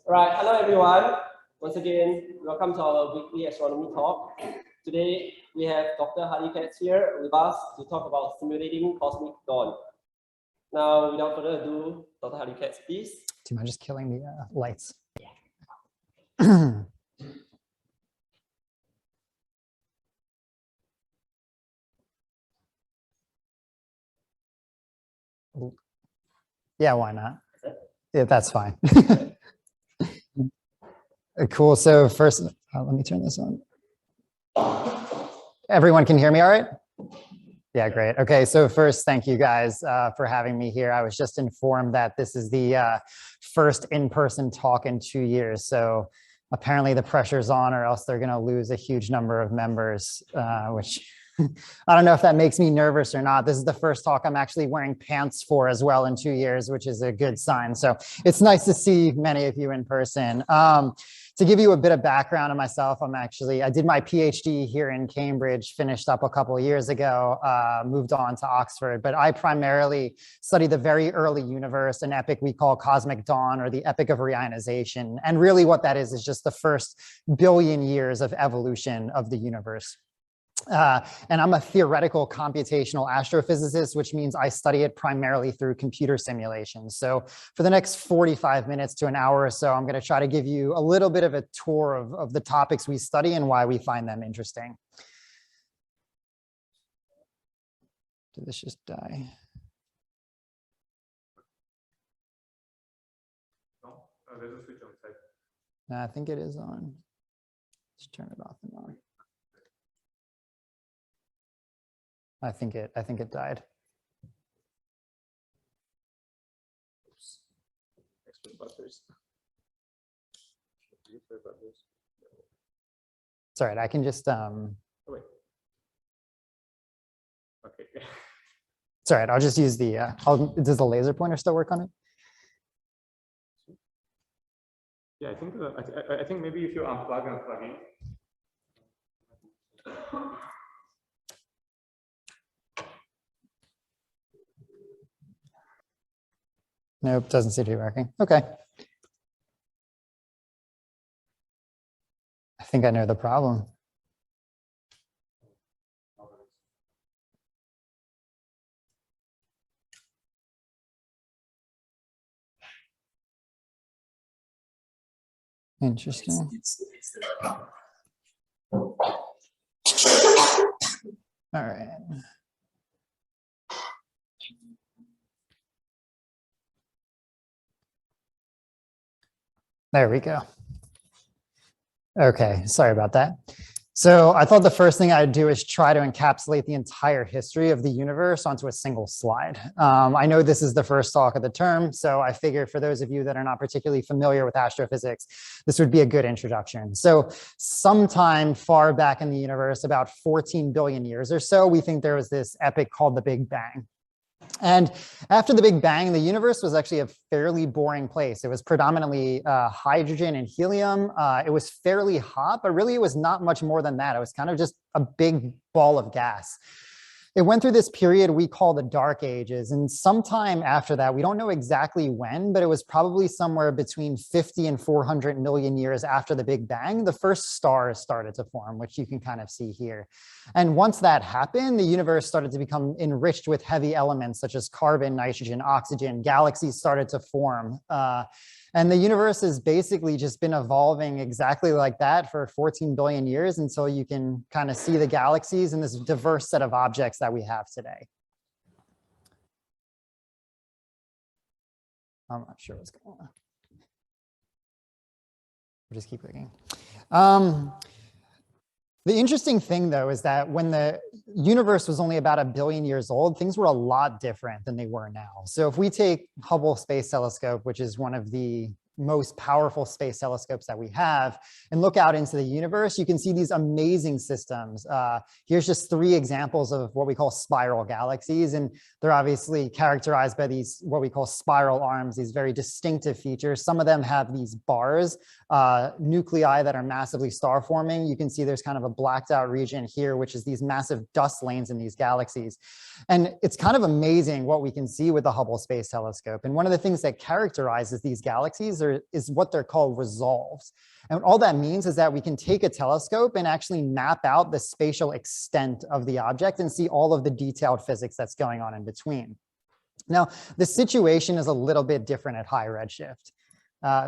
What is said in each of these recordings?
Right, hello everyone. Once again, welcome to our weekly astronomy talk. Today we have Dr. Harley Katz here with us to talk about simulating cosmic dawn. Now, without further ado, Dr. Harley Katz, please. Do you mind just killing the lights? Yeah, why not? Yeah, that's fine. Cool. So first, let me turn this on. Everyone can hear me all right? Yeah, great. Okay, so first, thank you guys for having me here. I was just informed that this is the first in-person talk in 2 years. So apparently the pressure's on, or else they're going to lose a huge number of members, which I don't know if that makes me nervous or not. This is the first talk I'm actually wearing pants for as well in 2 years, which is a good sign. So it's nice to see many of you in person. To give you a bit of background on myself, I did my PhD here in Cambridge, finished up a couple of years ago, moved on to Oxford, but I primarily studied the very early universe, an epoch we call cosmic dawn, or the epoch of reionization. And really what that is just the first billion years of evolution of the universe. And I'm a theoretical computational astrophysicist, which means I study it primarily through computer simulations. So for the next 45 minutes to an hour or so, I'm going to try to give you a little bit of a tour of the topics we study and why we find them interesting. Did this just die? No, there's a switch on the side. No, I think it is on. Just turn it off and on. I think it died. Oops. Extra butters. It's all right. I can just Oh, wait. Okay. It's all right. I'll just use the. Does the laser pointer still work on it? Yeah, I think maybe if you unplug and plug in. Nope, doesn't seem to be working. Okay. I think I know the problem. Interesting. All right. There we go. Okay, sorry about that. So I thought the first thing I'd do is try to encapsulate the entire history of the universe onto a single slide. I know this is the first talk of the term, so I figured for those of you that are not particularly familiar with astrophysics, this would be a good introduction. So sometime far back in the universe, about 14 billion years or so, we think there was this epoch called the Big Bang. And after the Big Bang, the universe was actually a fairly boring place. It was predominantly hydrogen and helium. It was fairly hot, but really it was not much more than that. It was kind of just a big ball of gas. It went through this period we call the Dark Ages. And sometime after that, we don't know exactly when, but it was probably somewhere between 50 and 400 million years after the Big Bang, the first stars started to form, which you can kind of see here. And once that happened, the universe started to become enriched with heavy elements such as carbon, nitrogen, oxygen. Galaxies started to form. And the universe has basically just been evolving exactly like that for 14 billion years until you can kind of see the galaxies and this diverse set of objects that we have today. I'm not sure what's going on. We'll just keep clicking. The interesting thing, though, is that when the universe was only about 1 billion years old, things were a lot different than they were now. So if we take Hubble Space Telescope, which is one of the most powerful space telescopes that we have and look out into the universe, you can see these amazing systems. Here's just 3 examples of what we call spiral galaxies, and they're obviously characterized by these what we call spiral arms, these very distinctive features. Some of them have these bars, nuclei that are massively star forming. You can see there's kind of a blacked out region here, which is these massive dust lanes in these galaxies. And it's kind of amazing what we can see with the Hubble Space Telescope. And one of the things that characterizes these galaxies is what they're called resolves. And all that means is that we can take a telescope and actually map out the spatial extent of the object and see all of the detailed physics that's going on in between. Now, the situation is a little bit different at high redshift.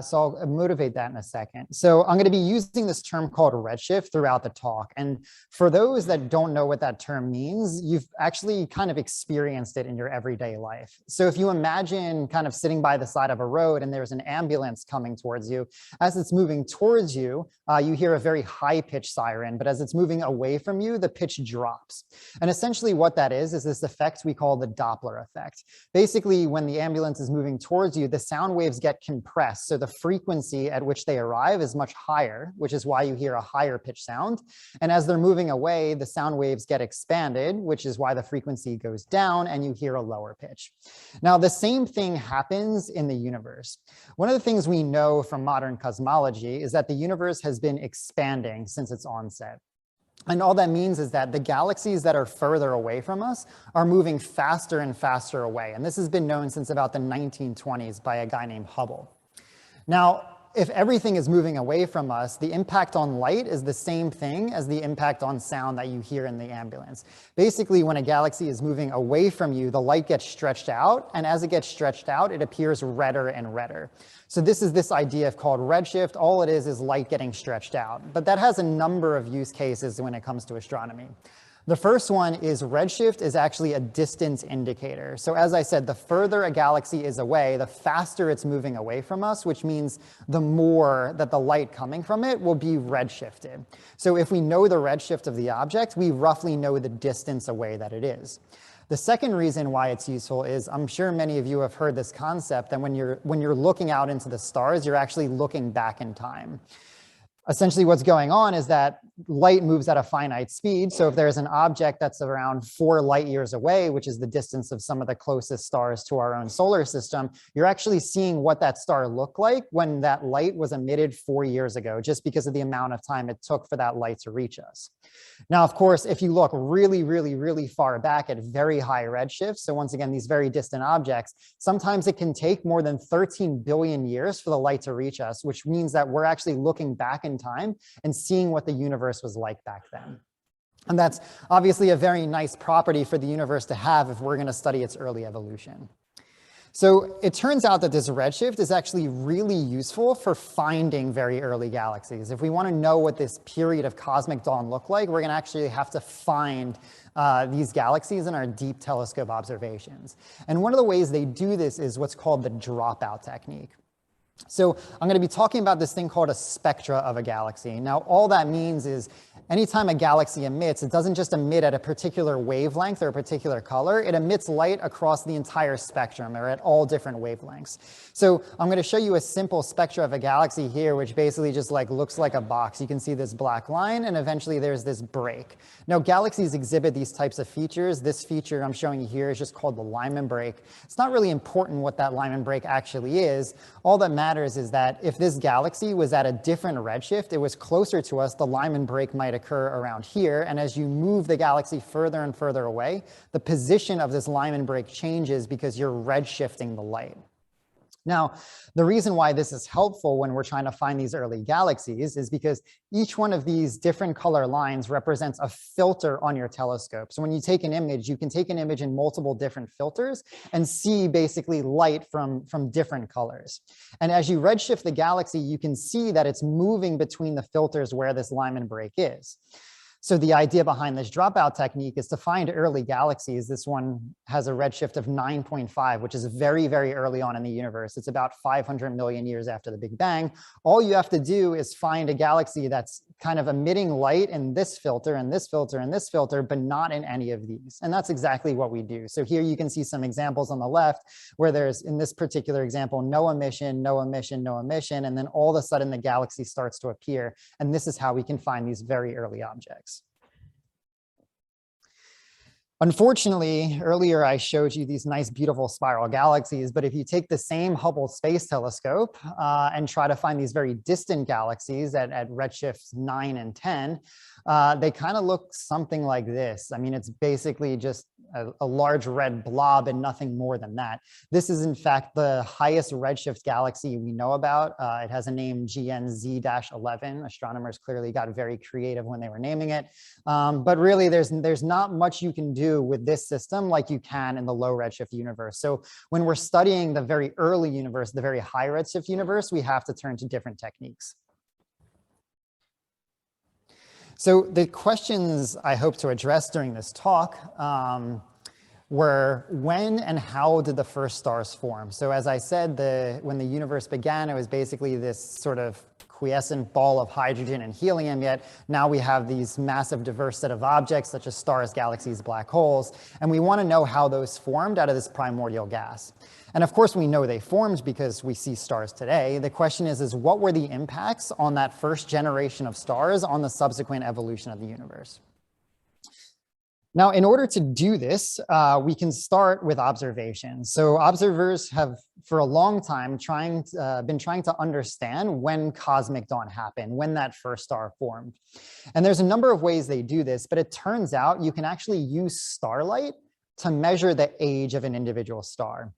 So I'll motivate that in a second. So I'm going to be using this term called redshift throughout the talk. And for those that don't know what that term means, you've actually kind of experienced it in your everyday life. So if you imagine kind of sitting by the side of a road and there's an ambulance coming towards you, as it's moving towards you, you hear a very high-pitched siren, but as it's moving away from you, the pitch drops. And essentially what that is this effect we call the Doppler effect. Basically, when the ambulance is moving towards you, the sound waves get compressed. So the frequency at which they arrive is much higher, which is why you hear a higher pitch sound. And as they're moving away, the sound waves get expanded, which is why the frequency goes down and you hear a lower pitch. Now, the same thing happens in the universe. One of the things we know from modern cosmology is that the universe has been expanding since its onset. And all that means is that the galaxies that are further away from us are moving faster and faster away. And this has been known since about the 1920s by a guy named Hubble. Now, if everything is moving away from us, the impact on light is the same thing as the impact on sound that you hear in the ambulance. Basically, when a galaxy is moving away from you, the light gets stretched out, and as it gets stretched out, it appears redder and redder. So this is this idea called redshift. All it is light getting stretched out. But that has a number of use cases when it comes to astronomy. The first one is redshift is actually a distance indicator. So as I said, the further a galaxy is away, the faster it's moving away from us, which means the more that the light coming from it will be redshifted. So if we know the redshift of the object, we roughly know the distance away that it is. The second reason why it's useful is, I'm sure many of you have heard this concept that when you're looking out into the stars, you're actually looking back in time. Essentially what's going on is that light moves at a finite speed. So if there's an object that's around 4 light years away, which is the distance of some of the closest stars to our own solar system, you're actually seeing what that star looked like when that light was emitted 4 years ago, just because of the amount of time it took for that light to reach us. Now, of course, if you look really, really, really far back at very high redshift, so once again, these very distant objects, sometimes it can take more than 13 billion years for the light to reach us, which means that we're actually looking back in time and seeing what the universe was like back then. And that's obviously a very nice property for the universe to have if we're going to study its early evolution. So it turns out that this redshift is actually really useful for finding very early galaxies. If we want to know what this period of cosmic dawn looked like, we're going to actually have to find these galaxies in our deep telescope observations. And one of the ways they do this is what's called the dropout technique. So I'm going to be talking about this thing called a spectra of a galaxy. Now, all that means is anytime a galaxy emits, it doesn't just emit at a particular wavelength or a particular color. It emits light across the entire spectrum or at all different wavelengths. So I'm going to show you a simple spectra of a galaxy here, which basically just looks like a box. You can see this black line, and eventually there's this break. Now, galaxies exhibit these types of features. This feature I'm showing you here is just called the Lyman break. It's not really important what that Lyman break actually is. All that matters is that if this galaxy was at a different redshift, it was closer to us, the Lyman break might occur around here. And as you move the galaxy further and further away, the position of this Lyman break changes because you're redshifting the light. Now, the reason why this is helpful when we're trying to find these early galaxies is because each one of these different color lines represents a filter on your telescope. So when you take an image, you can take an image in multiple different filters and see basically light from different colors. And as you redshift the galaxy, you can see that it's moving between the filters where this Lyman break is. So the idea behind this dropout technique is to find early galaxies. This one has a redshift of 9.5, which is very, very early on in the universe. It's about 500 million years after the Big Bang. All you have to do is find a galaxy that's kind of emitting light in this filter and this filter and this filter, but not in any of these. And that's exactly what we do. So here you can see some examples on the left where there's, in this particular example, no emission, no emission, no emission, and then all of a sudden the galaxy starts to appear. And this is how we can find these very early objects. Unfortunately, earlier I showed you these nice, beautiful spiral galaxies, but if you take the same Hubble Space Telescope and try to find these very distant galaxies at redshifts 9 and 10, they kind of look something like this. I mean, it's basically just a large red blob and nothing more than that. This is in fact the highest redshift galaxy we know about. It has a name GNZ-11. Astronomers clearly got very creative when they were naming it. But really there's not much you can do with this system like you can in the low redshift universe. So when we're studying the very early universe, the very high redshift universe, we have to turn to different techniques. So the questions I hope to address during this talk were when and how did the first stars form? So as I said, when the universe began, it was basically this sort of quiescent ball of hydrogen and helium, yet now we have these massive diverse set of objects such as stars, galaxies, black holes, and we want to know how those formed out of this primordial gas. And of course we know they formed because we see stars today. The question is what were the impacts on that first generation of stars on the subsequent evolution of the universe? Now, in order to do this, we can start with observation. So observers have, for a long time, been trying to understand when cosmic dawn happened, when that first star formed. And there's a number of ways they do this, but it turns out you can actually use starlight to measure the age of an individual star.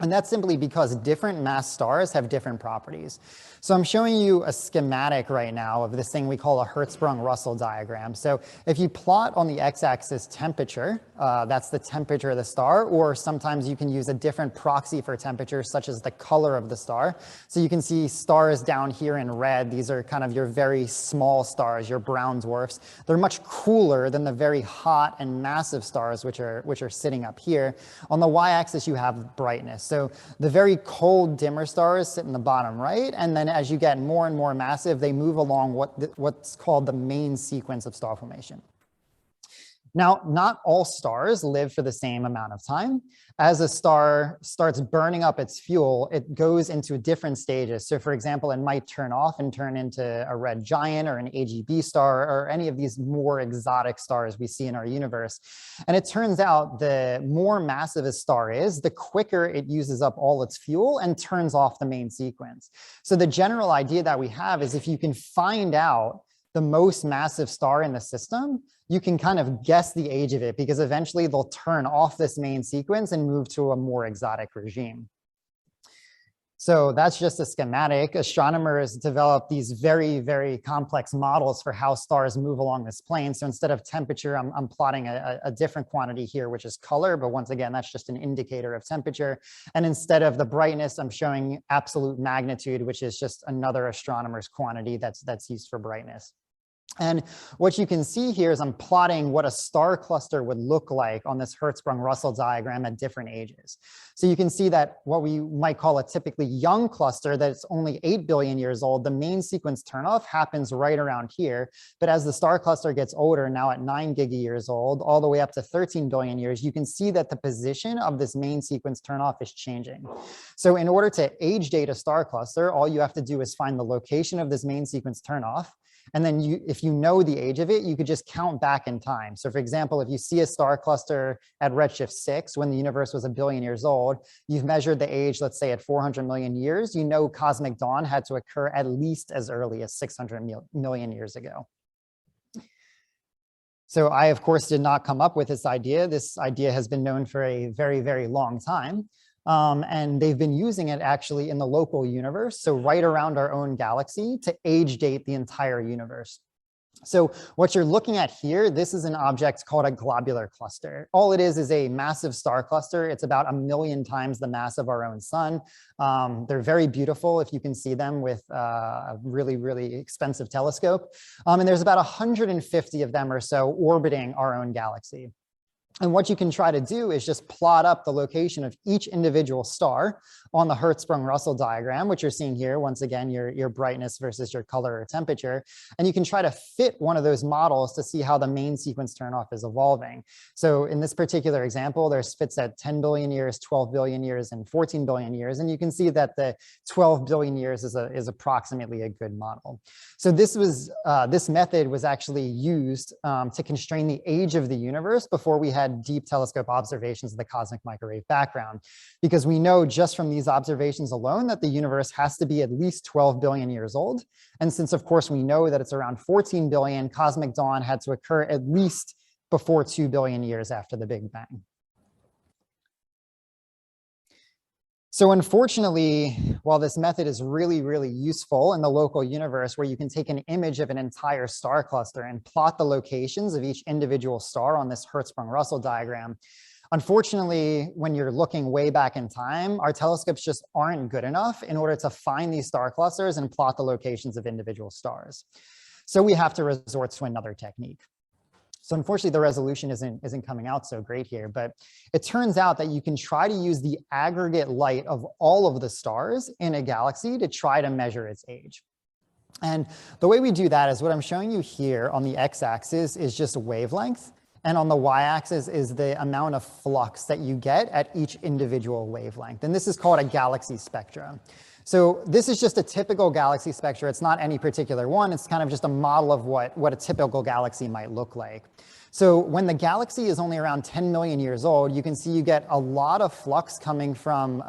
And that's simply because different mass stars have different properties. So I'm showing you a schematic right now of this thing we call a Hertzsprung-Russell diagram. So if you plot on the x-axis temperature, that's the temperature of the star, or sometimes you can use a different proxy for temperature, such as the color of the star. So you can see stars down here in red. These are kind of your very small stars, your brown dwarfs. They're much cooler than the very hot and massive stars, which are sitting up here. On the y-axis, you have brightness. So the very cold, dimmer stars sit in the bottom right, and then as you get more and more massive, they move along what's called the main sequence of star formation. Now, not all stars live for the same amount of time. As a star starts burning up its fuel, it goes into different stages. So for example, it might turn off and turn into a red giant or an AGB star or any of these more exotic stars we see in our universe. And it turns out the more massive a star is, the quicker it uses up all its fuel and turns off the main sequence. So the general idea that we have is if you can find out the most massive star in the system, you can kind of guess the age of it because eventually they'll turn off this main sequence and move to a more exotic regime. So that's just a schematic. Astronomers develop these very, very complex models for how stars move along this plane. So instead of temperature, I'm plotting a different quantity here, which is color. But once again, that's just an indicator of temperature. And instead of the brightness, I'm showing absolute magnitude, which is just another astronomer's quantity that's used for brightness. And what you can see here is I'm plotting what a star cluster would look like on this Hertzsprung-Russell diagram at different ages. So you can see that what we might call a typically young cluster that's only 8 billion years old, the main sequence turnoff happens right around here. But as the star cluster gets older, now at 9 gigayears old, all the way up to 13 billion years, you can see that the position of this main sequence turnoff is changing. So in order to age date a star cluster, all you have to do is find the location of this main sequence turnoff. And then if you know the age of it, you could just count back in time. So for example, if you see a star cluster at redshift 6, when the universe was 1 billion years old, you've measured the age, let's say at 400 million years, you know cosmic dawn had to occur at least as early as 600 million years ago. So I, of course, did not come up with this idea. This idea has been known for a very, very long time. And they've been using it actually in the local universe, so right around our own galaxy, to age date the entire universe. So what you're looking at here, this is an object called a globular cluster. All it is a massive star cluster. It's about 1 million times the mass of our own sun. They're very beautiful if you can see them with a really, really expensive telescope. And there's about 150 of them or so orbiting our own galaxy. And what you can try to do is just plot up the location of each individual star on the Hertzsprung-Russell diagram, which you're seeing here. Once again, your brightness versus your color or temperature. And you can try to fit one of those models to see how the main sequence turnoff is evolving. So in this particular example, there's fits at 10 billion years, 12 billion years, and 14 billion years. And you can see that the 12 billion years is approximately a good model. So this method was actually used to constrain the age of the universe before we had deep telescope observations of the cosmic microwave background, because we know just from these observations alone that the universe has to be at least 12 billion years old. And since, of course, we know that it's around 14 billion, cosmic dawn had to occur at least before 2 billion years after the Big Bang. So unfortunately, while this method is really, really useful in the local universe where you can take an image of an entire star cluster and plot the locations of each individual star on this Hertzsprung-Russell diagram, unfortunately, when you're looking way back in time, our telescopes just aren't good enough in order to find these star clusters and plot the locations of individual stars. So we have to resort to another technique. So unfortunately, the resolution isn't coming out so great here, but it turns out that you can try to use the aggregate light of all of the stars in a galaxy to try to measure its age. And the way we do that is what I'm showing you here on the x-axis is just wavelength, and on the y-axis is the amount of flux that you get at each individual wavelength. And this is called a galaxy spectra. So this is just a typical galaxy spectra. It's not any particular one. It's kind of just a model of what a typical galaxy might look like. So when the galaxy is only around 10 million years old, you can see you get a lot of flux coming from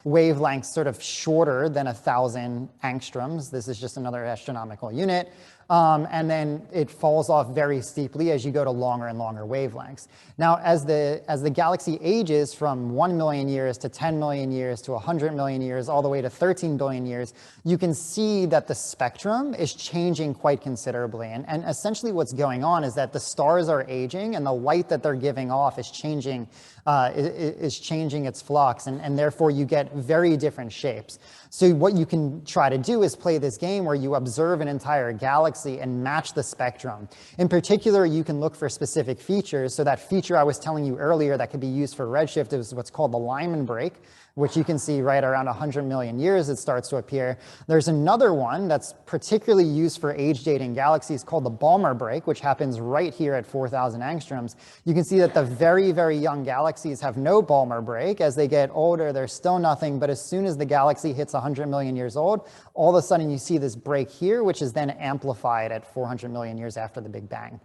wavelengths sort of shorter than 1,000 angstroms. This is just another astronomical unit. And then it falls off very steeply as you go to longer and longer wavelengths. Now, as the galaxy ages from 1 million years to 10 million years to 100 million years, all the way to 13 billion years, you can see that the spectrum is changing quite considerably. And essentially what's going on is that the stars are aging and the light that they're giving off is changing its flux, and therefore you get very different shapes. So what you can try to do is play this game where you observe an entire galaxy and match the spectrum. In particular, you can look for specific features. So that feature I was telling you earlier that could be used for redshift is what's called the Lyman break, which you can see right around 100 million years it starts to appear. There's another one that's particularly used for age dating galaxies called the Balmer break, which happens right here at 4,000 angstroms. You can see that the very, very young galaxies have no Balmer break. As they get older, there's still nothing, but as soon as the galaxy hits 100 million years old, all of a sudden you see this break here, which is then amplified at 400 million years after the Big Bang.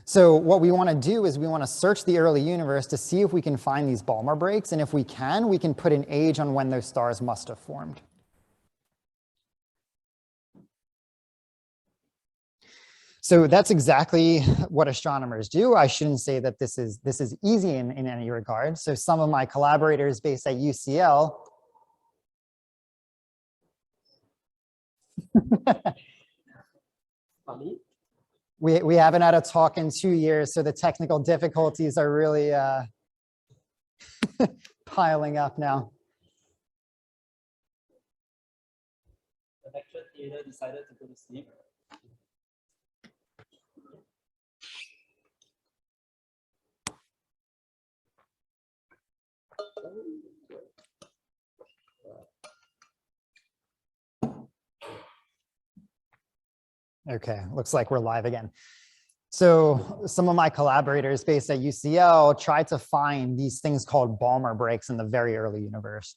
So what we want to do is we want to search the early universe to see if we can find these Balmer breaks. And if we can put an age on when those stars must have formed. So that's exactly what astronomers do. I shouldn't say that this is easy in any regard. So some of my collaborators based at UCL We haven't had a talk in 2 years, so the technical difficulties are really piling up now. The lecture theater decided to go to sleep. Okay, looks like we're live again. So some of my collaborators based at UCL tried to find these things called Balmer breaks in the very early universe.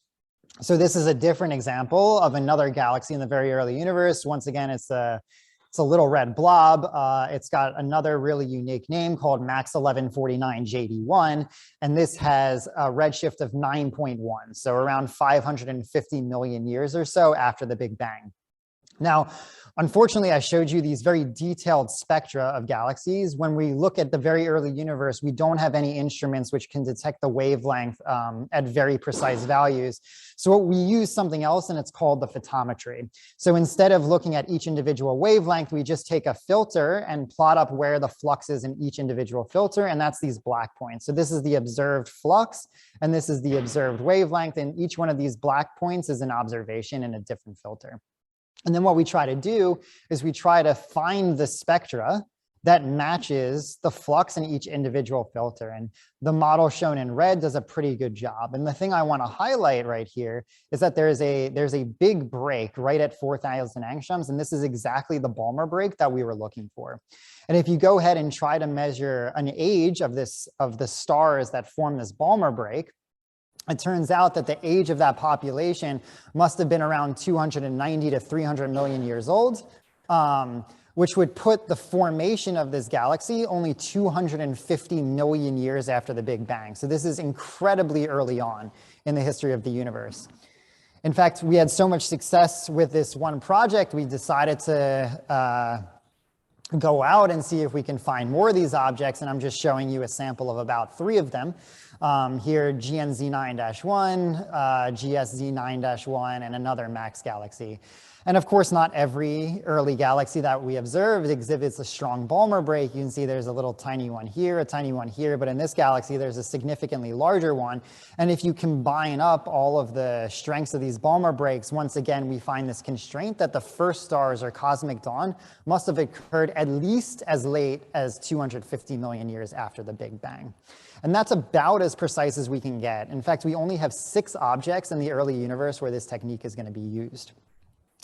So this is a different example of another galaxy in the very early universe. Once again, it's a little red blob. It's got another really unique name called Max 1149 JD1, and this has a redshift of 9.1, so around 550 million years or so after the Big Bang. Now, unfortunately, I showed you these very detailed spectra of galaxies. When we look at the very early universe, we don't have any instruments which can detect the wavelength at very precise values. So what we use something else, and it's called the photometry. So instead of looking at each individual wavelength, we just take a filter and plot up where the flux is in each individual filter, and that's these black points. So this is the observed flux, and this is the observed wavelength, and each one of these black points is an observation in a different filter. And then what we try to do is we try to find the spectra that matches the flux in each individual filter. And the model shown in red does a pretty good job. And the thing I want to highlight right here is that there's a big break right at 4,000 angstroms. And this is exactly the Balmer break that we were looking for. And if you go ahead and try to measure an age of the stars that form this Balmer break, it turns out that the age of that population must have been around 290 to 300 million years old, which would put the formation of this galaxy only 250 million years after the Big Bang. So this is incredibly early on in the history of the universe. In fact, we had so much success with this one project, we decided to go out and see if we can find more of these objects. And I'm just showing you a sample of about 3 of them. Here, GNZ9-1, GSZ9-1, and another MAX galaxy. And of course, not every early galaxy that we observed exhibits a strong Balmer break. You can see there's a little tiny one here, a tiny one here, but in this galaxy, there's a significantly larger one. And if you combine up all of the strengths of these Balmer breaks, once again, we find this constraint that the first stars or cosmic dawn must have occurred at least as late as 250 million years after the Big Bang. And that's about as precise as we can get. In fact, we only have 6 objects in the early universe where this technique is going to be used.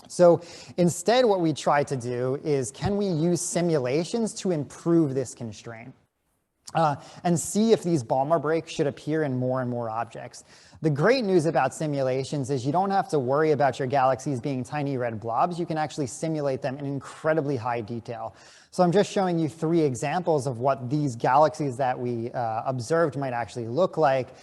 So instead, what we try to do is, can we use simulations to improve this constraint and see if these Balmer breaks should appear in more and more objects? The great news about simulations is you don't have to worry about your galaxies being tiny red blobs. You can actually simulate them in incredibly high detail. So I'm just showing you 3 examples of what these galaxies that we observed might actually look like.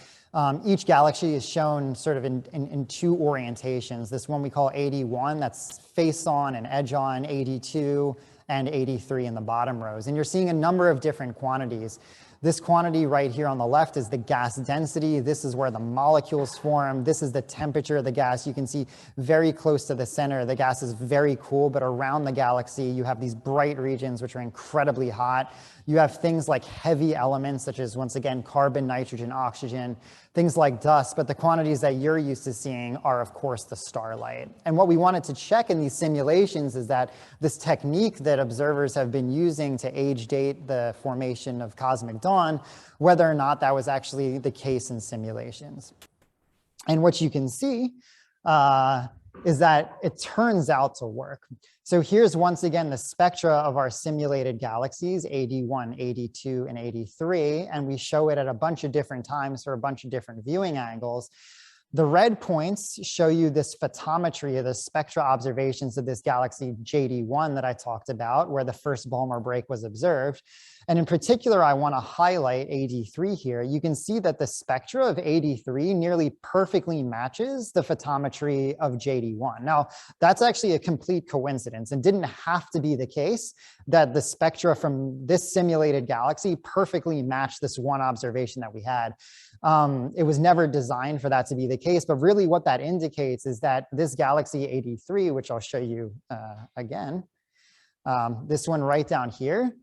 Each galaxy is shown sort of in 2 orientations. This one we call 81, that's face on and edge on, 82, and 83 in the bottom rows. And you're seeing a number of different quantities. This quantity right here on the left is the gas density. This is where the molecules form. This is the temperature of the gas. You can see very close to the center, the gas is very cool, but around the galaxy, you have these bright regions which are incredibly hot. You have things like heavy elements, such as, once again, carbon, nitrogen, oxygen, things like dust, but the quantities that you're used to seeing are, of course, the starlight. And what we wanted to check in these simulations is that this technique that observers have been using to age date the formation of cosmic dawn, whether or not that was actually the case in simulations. And what you can see is that it turns out to work. So here's once again the spectra of our simulated galaxies, 81, 82, and 83, and we show it at a bunch of different times for a bunch of different viewing angles. The red points show you this photometry of the spectra observations of this galaxy JD1 that I talked about, where the first Balmer break was observed. And in particular, I want to highlight 83 here. You can see that the spectra of 83 nearly perfectly matches the photometry of JD1. Now, that's actually a complete coincidence and didn't have to be the case that the spectra from this simulated galaxy perfectly matched this one observation that we had. It was never designed for that to be the case, but really what that indicates is that this galaxy 83, which I'll show you again, this one right down here,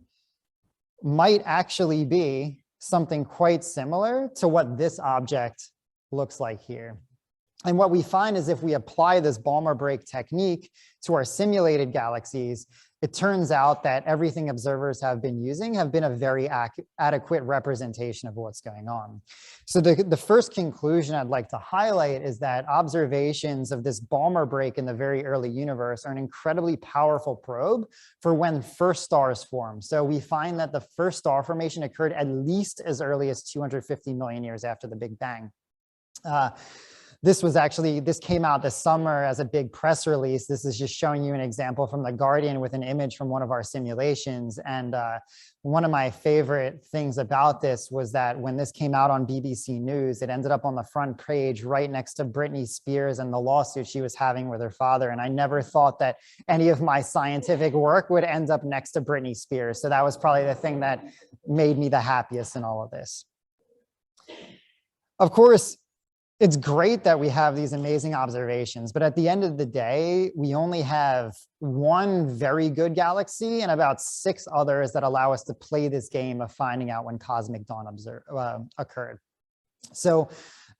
might actually be something quite similar to what this object looks like here. And what we find is if we apply this Balmer break technique to our simulated galaxies, it turns out that everything observers have been using have been a very adequate representation of what's going on. So the first conclusion I'd like to highlight is that observations of this Balmer break in the very early universe are an incredibly powerful probe for when first stars form. So we find that the first star formation occurred at least as early as 250 million years after the Big Bang. This came out this summer as a big press release. This is just showing you an example from The Guardian with an image from one of our simulations. And one of my favorite things about this was that when this came out on BBC News, it ended up on the front page right next to Britney Spears and the lawsuit she was having with her father. And I never thought that any of my scientific work would end up next to Britney Spears. So that was probably the thing that made me the happiest in all of this. Of course, it's great that we have these amazing observations, but at the end of the day, we only have one very good galaxy and about 6 others that allow us to play this game of finding out when cosmic dawn occurred. So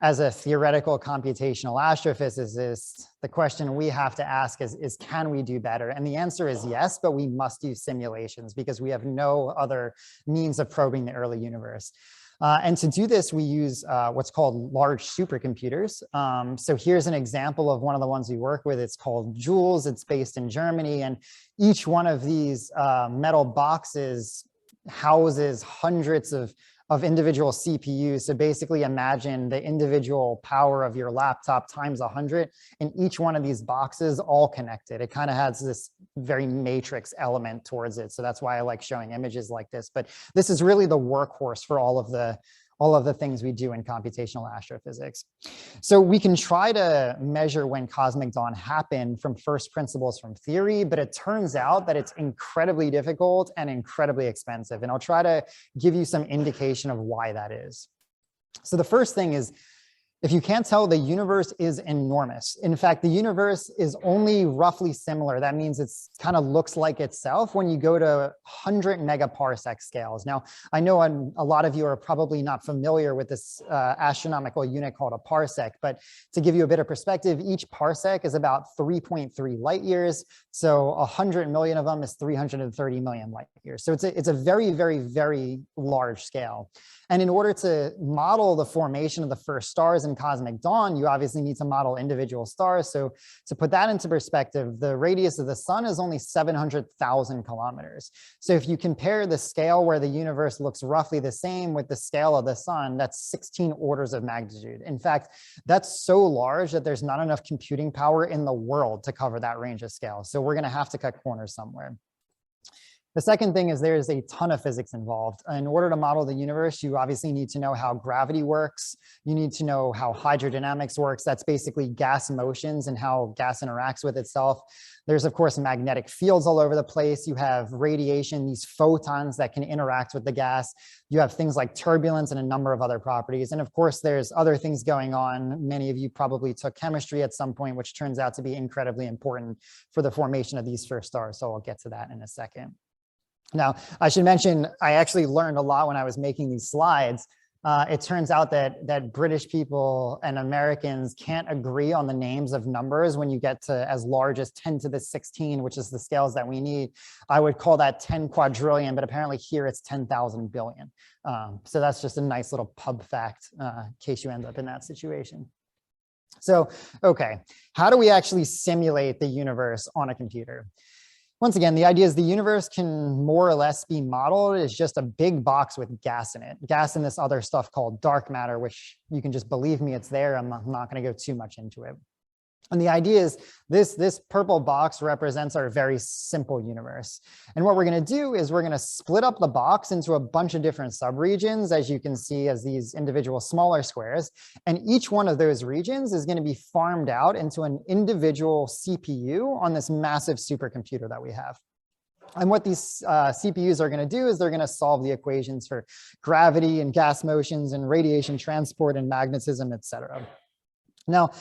as a theoretical computational astrophysicist, the question we have to ask is can we do better? And the answer is yes, but we must use simulations because we have no other means of probing the early universe. And to do this, we use what's called large supercomputers. So here's an example of one of the ones we work with. It's called Joules. It's based in Germany. And each one of these metal boxes houses hundreds of individual CPUs. So basically imagine the individual power of your laptop times 100, and each one of these boxes all connected. It kind of has this very matrix element towards it. So that's why I like showing images like this. But this is really the workhorse for all of the things we do in computational astrophysics. So we can try to measure when cosmic dawn happened from first principles from theory, but it turns out that it's incredibly difficult and incredibly expensive. And I'll try to give you some indication of why that is. So the first thing is, if you can't tell, the universe is enormous. In fact, the universe is only roughly similar. That means it's kind of looks like itself when you go to 100 megaparsec scales. Now, I know a lot of you are probably not familiar with this astronomical unit called a parsec, but to give you a bit of perspective, each parsec is about 3.3 light years. So 100 million of them is 330 million light years. So it's a very, very, very large scale. And in order to model the formation of the first stars in cosmic dawn, you obviously need to model individual stars. So to put that into perspective, the radius of the sun is only 700,000 kilometers. So if you compare the scale where the universe looks roughly the same with the scale of the sun, that's 16 orders of magnitude. In fact, that's so large that there's not enough computing power in the world to cover that range of scale. So we're going to have to cut corners somewhere. The second thing is there's a ton of physics involved. In order to model the universe, you obviously need to know how gravity works. You need to know how hydrodynamics works. That's basically gas motions and how gas interacts with itself. There's, of course, magnetic fields all over the place. You have radiation, these photons that can interact with the gas. You have things like turbulence and a number of other properties. And of course, there's other things going on. Many of you probably took chemistry at some point, which turns out to be incredibly important for the formation of these first stars. So I'll get to that in a second. Now, I should mention, I actually learned a lot when I was making these slides. It turns out that British people and Americans can't agree on the names of numbers when you get to as large as 10 to the 16, which is the scales that we need. I would call that 10 quadrillion, but apparently here it's 10,000 billion. So that's just a nice little pub fact in case you end up in that situation. So, okay, how do we actually simulate the universe on a computer? Once again, the idea is the universe can more or less be modeled as just a big box with gas in it. Gas and this other stuff called dark matter, which you can just believe me, it's there. I'm not going to go too much into it. And the idea is this purple box represents our very simple universe. And what we're going to do is we're going to split up the box into a bunch of different subregions, as you can see as these individual smaller squares. And each one of those regions is going to be farmed out into an individual CPU on this massive supercomputer that we have. And what these CPUs are going to do is they're going to solve the equations for gravity and gas motions and radiation transport and magnetism, et cetera. Now,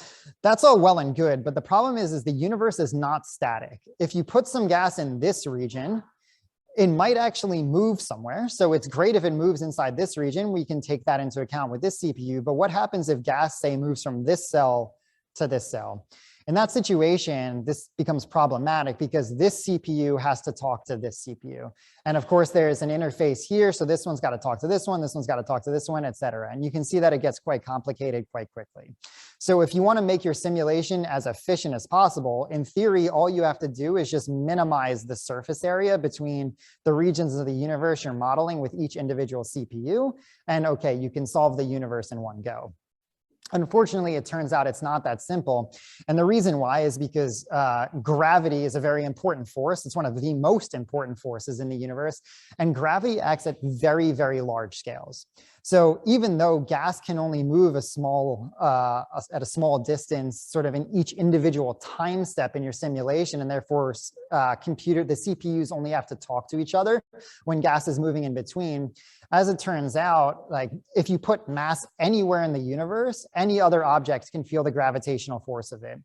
that's all well and good, but the problem is the universe is not static. If you put some gas in this region, it might actually move somewhere. So it's great if it moves inside this region. We can take that into account with this CPU. But what happens if gas, say, moves from this cell to this cell? In that situation, this becomes problematic because this CPU has to talk to this CPU. And of course, there's an interface here. So this one's got to talk to this one's got to talk to this one, et cetera. And you can see that it gets quite complicated quite quickly. So if you want to make your simulation as efficient as possible, in theory, all you have to do is just minimize the surface area between the regions of the universe you're modeling with each individual CPU. And okay, you can solve the universe in one go. Unfortunately, it turns out it's not that simple. And the reason why is because gravity is a very important force. It's one of the most important forces in the universe. And gravity acts at very, very large scales. So even though gas can only move at a small distance, sort of in each individual time step in your simulation, and therefore the CPUs only have to talk to each other when gas is moving in between. As it turns out, like if you put mass anywhere in the universe, any other object can feel the gravitational force of it.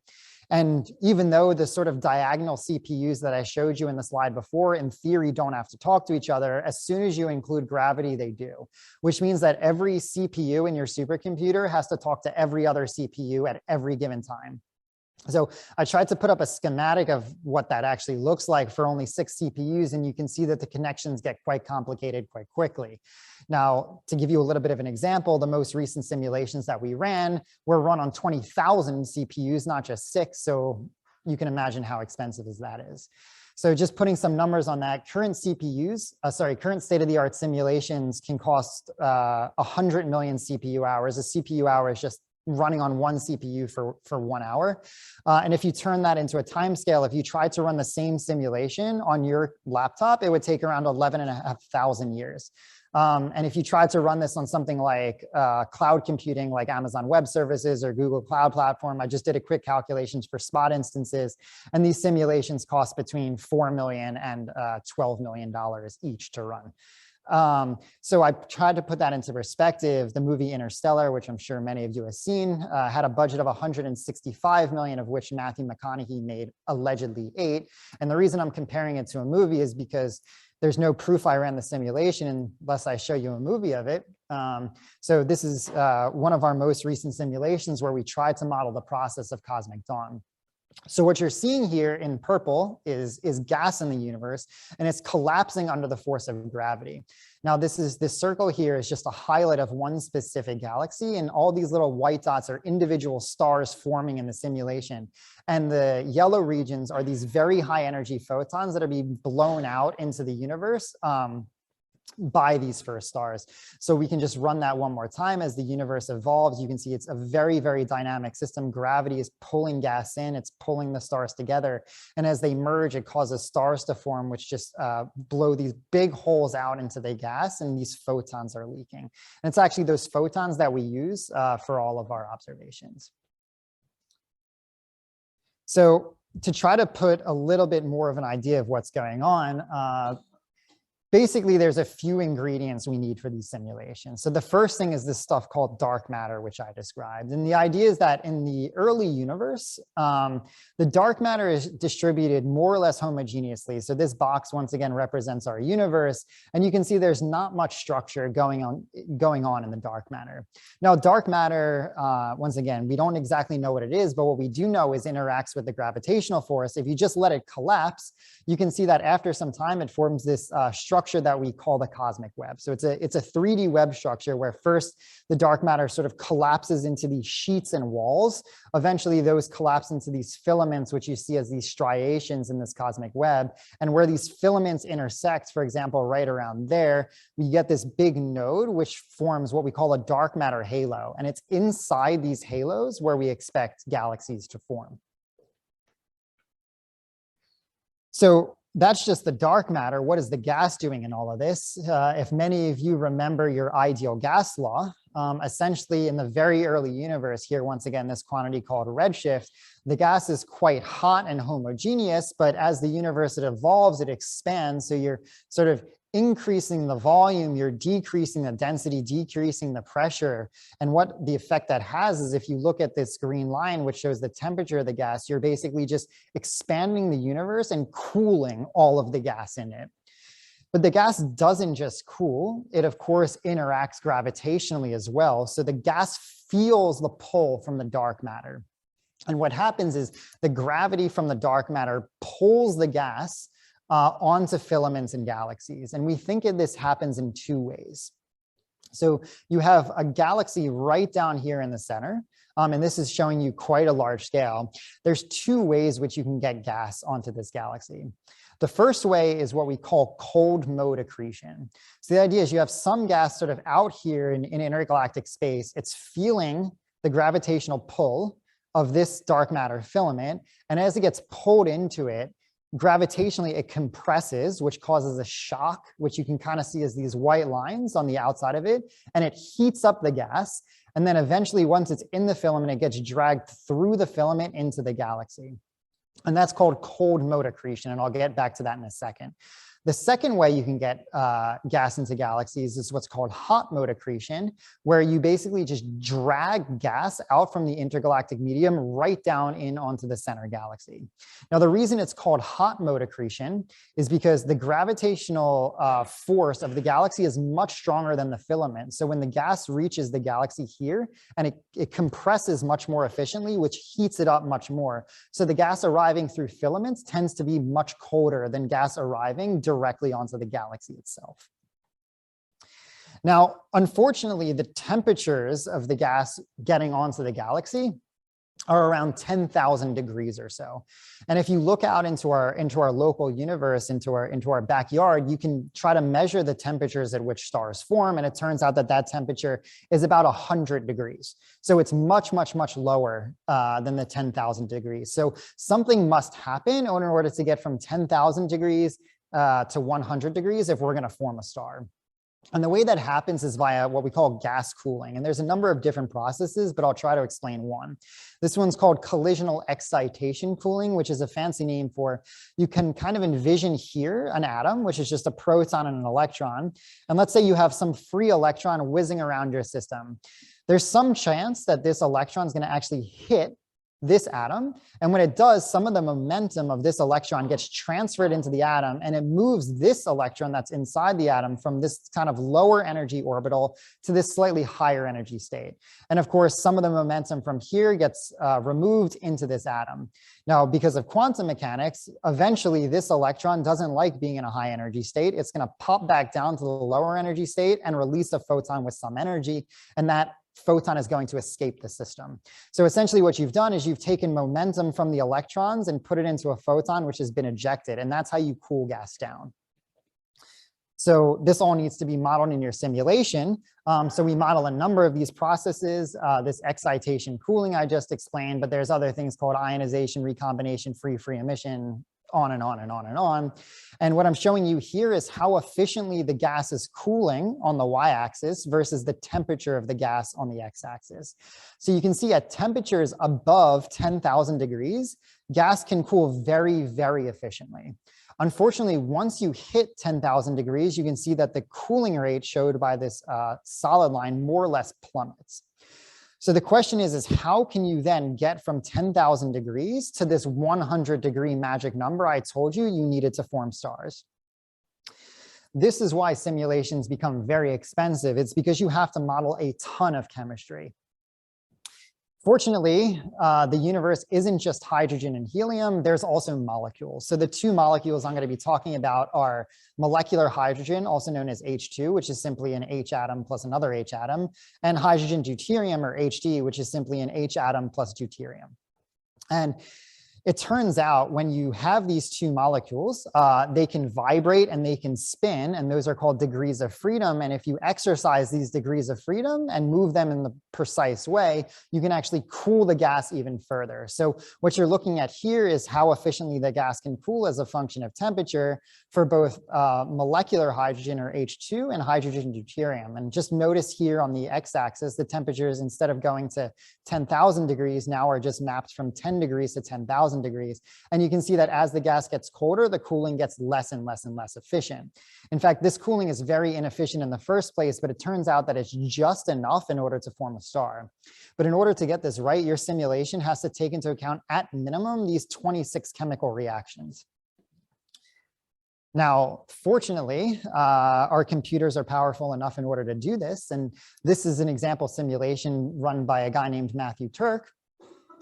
And even though the sort of diagonal CPUs that I showed you in the slide before, in theory, don't have to talk to each other, as soon as you include gravity, they do, which means that every CPU in your supercomputer has to talk to every other CPU at every given time. So I tried to put up a schematic of what that actually looks like for only 6 CPUs, and you can see that the connections get quite complicated quite quickly. Now, to give you a little bit of an example, the most recent simulations that we ran were run on 20,000 CPUs, not just 6. So you can imagine how expensive that is. So just putting some numbers on that, current state-of-the-art simulations can cost 100 million CPU hours. A CPU hour is just running on one CPU for 1 hour. And if you turn that into a time scale, if you tried to run the same simulation on your laptop, it would take around 11,500 years. And if you tried to run this on something like cloud computing, like Amazon Web Services or Google Cloud Platform, I just did a quick calculations for spot instances, and these simulations cost between $4 million and $12 million each to run. So I tried to put that into perspective. The movie Interstellar, which I'm sure many of you have seen, had a budget of 165 million, of which Matthew McConaughey made allegedly 8. And the reason I'm comparing it to a movie is because there's no proof I ran the simulation unless I show you a movie of it. So this is one of our most recent simulations where we tried to model the process of cosmic dawn. So what you're seeing here in purple is gas in the universe, and it's collapsing under the force of gravity. Now, this circle here is just a highlight of one specific galaxy, and all these little white dots are individual stars forming in the simulation. And the yellow regions are these very high energy photons that are being blown out into the universe by these first stars. So we can just run that one more time. As the universe evolves, you can see it's a very, very dynamic system. Gravity is pulling gas in, it's pulling the stars together. And as they merge, it causes stars to form, which just blow these big holes out into the gas, and these photons are leaking. And it's actually those photons that we use for all of our observations. So to try to put a little bit more of an idea of what's going on, basically, there's a few ingredients we need for these simulations. So the first thing is this stuff called dark matter, which I described. And the idea is that in the early universe, the dark matter is distributed more or less homogeneously. So this box, once again, represents our universe. And you can see there's not much structure going on in the dark matter. Now, dark matter, once again, we don't exactly know what it is, but what we do know is it interacts with the gravitational force. If you just let it collapse, you can see that after some time, it forms this structure that we call the cosmic web. So it's a 3D web structure where first the dark matter sort of collapses into these sheets and walls. Eventually those collapse into these filaments, which you see as these striations in this cosmic web. And where these filaments intersect, for example, right around there, we get this big node, which forms what we call a dark matter halo. And it's inside these halos where we expect galaxies to form. So that's just the dark matter. What is the gas doing in all of this? If many of you remember your ideal gas law, essentially in the very early universe here, once again, this quantity called redshift, the gas is quite hot and homogeneous, but as the universe it evolves, it expands. So you're sort of increasing the volume, you're decreasing the density, decreasing the pressure. And what the effect that has is if you look at this green line, which shows the temperature of the gas, you're basically just expanding the universe and cooling all of the gas in it. But the gas doesn't just cool, it of course interacts gravitationally as well. So the gas feels the pull from the dark matter. And what happens is the gravity from the dark matter pulls the gas onto filaments in galaxies. And we think this happens in 2 ways. So you have a galaxy right down here in the center, and this is showing you quite a large scale. There's 2 ways which you can get gas onto this galaxy. The first way is what we call cold mode accretion. So the idea is you have some gas sort of out here in intergalactic space. It's feeling the gravitational pull of this dark matter filament. And as it gets pulled into it, gravitationally it compresses, which causes a shock, which you can kind of see as these white lines on the outside of it, and it heats up the gas. And then eventually, once it's in the filament, it gets dragged through the filament into the galaxy. And that's called cold mode accretion, and I'll get back to that in a second. The second way you can get gas into galaxies is what's called hot mode accretion, where you basically just drag gas out from the intergalactic medium right down in onto the center galaxy. Now, the reason it's called hot mode accretion is because the gravitational force of the galaxy is much stronger than the filament. So when the gas reaches the galaxy here, and it compresses much more efficiently, which heats it up much more. So the gas arriving through filaments tends to be much colder than gas arriving directly onto the galaxy itself. Now, unfortunately, the temperatures of the gas getting onto the galaxy are around 10,000 degrees or so. And if you look out into our local universe, into our backyard, you can try to measure the temperatures at which stars form. And it turns out that that temperature is about 100 degrees. So it's much, much, much lower than the 10,000 degrees. So something must happen in order to get from 10,000 degrees to 100 degrees if we're going to form a star. And the way that happens is via what we call gas cooling. And there's a number of different processes, but I'll try to explain one. This one's called collisional excitation cooling, which is a fancy name for, you can kind of envision here an atom, which is just a proton and an electron. And let's say you have some free electron whizzing around your system. There's some chance that this electron is going to actually hit this atom. And when it does, some of the momentum of this electron gets transferred into the atom, and it moves this electron that's inside the atom from this kind of lower energy orbital to this slightly higher energy state. And of course, some of the momentum from here gets removed into this atom. Now, because of quantum mechanics, eventually this electron doesn't like being in a high energy state. It's going to pop back down to the lower energy state and release a photon with some energy. And that photon is going to escape the system. So essentially what you've done is you've taken momentum from the electrons and put it into a photon, which has been ejected. And that's how you cool gas down. So this all needs to be modeled in your simulation. So we model a number of these processes, this excitation cooling I just explained, but there's other things called ionization, recombination, free emission, on and on and on and on. And what I'm showing you here is how efficiently the gas is cooling on the y-axis versus the temperature of the gas on the x-axis. So you can see at temperatures above 10,000 degrees, gas can cool very, very efficiently. Unfortunately, once you hit 10,000 degrees, you can see that the cooling rate showed by this solid line more or less plummets. So the question is how can you then get from 10,000 degrees to this 100-degree magic number I told you needed to form stars? This is why simulations become very expensive. It's because you have to model a ton of chemistry. Fortunately, the universe isn't just hydrogen and helium, there's also molecules. So the two molecules I'm going to be talking about are molecular hydrogen, also known as H2, which is simply an H atom plus another H atom, and hydrogen deuterium, or HD, which is simply an H atom plus deuterium. And it turns out when you have these two molecules, they can vibrate and they can spin, and those are called degrees of freedom. And if you exercise these degrees of freedom and move them in the precise way, you can actually cool the gas even further. So what you're looking at here is how efficiently the gas can cool as a function of temperature for both molecular hydrogen, or H2, and hydrogen deuterium. And just notice here on the x-axis, the temperatures, instead of going to 10,000 degrees, now are just mapped from 10 degrees to 10,000 degrees. And you can see that as the gas gets colder, the cooling gets less and less and less efficient. In fact, this cooling is very inefficient in the first place, but it turns out that it's just enough in order to form a star. But in order to get this right, your simulation has to take into account, at minimum, these 26 chemical reactions. Now, fortunately, our computers are powerful enough in order to do this. And this is an example simulation run by a guy named Matthew Turk.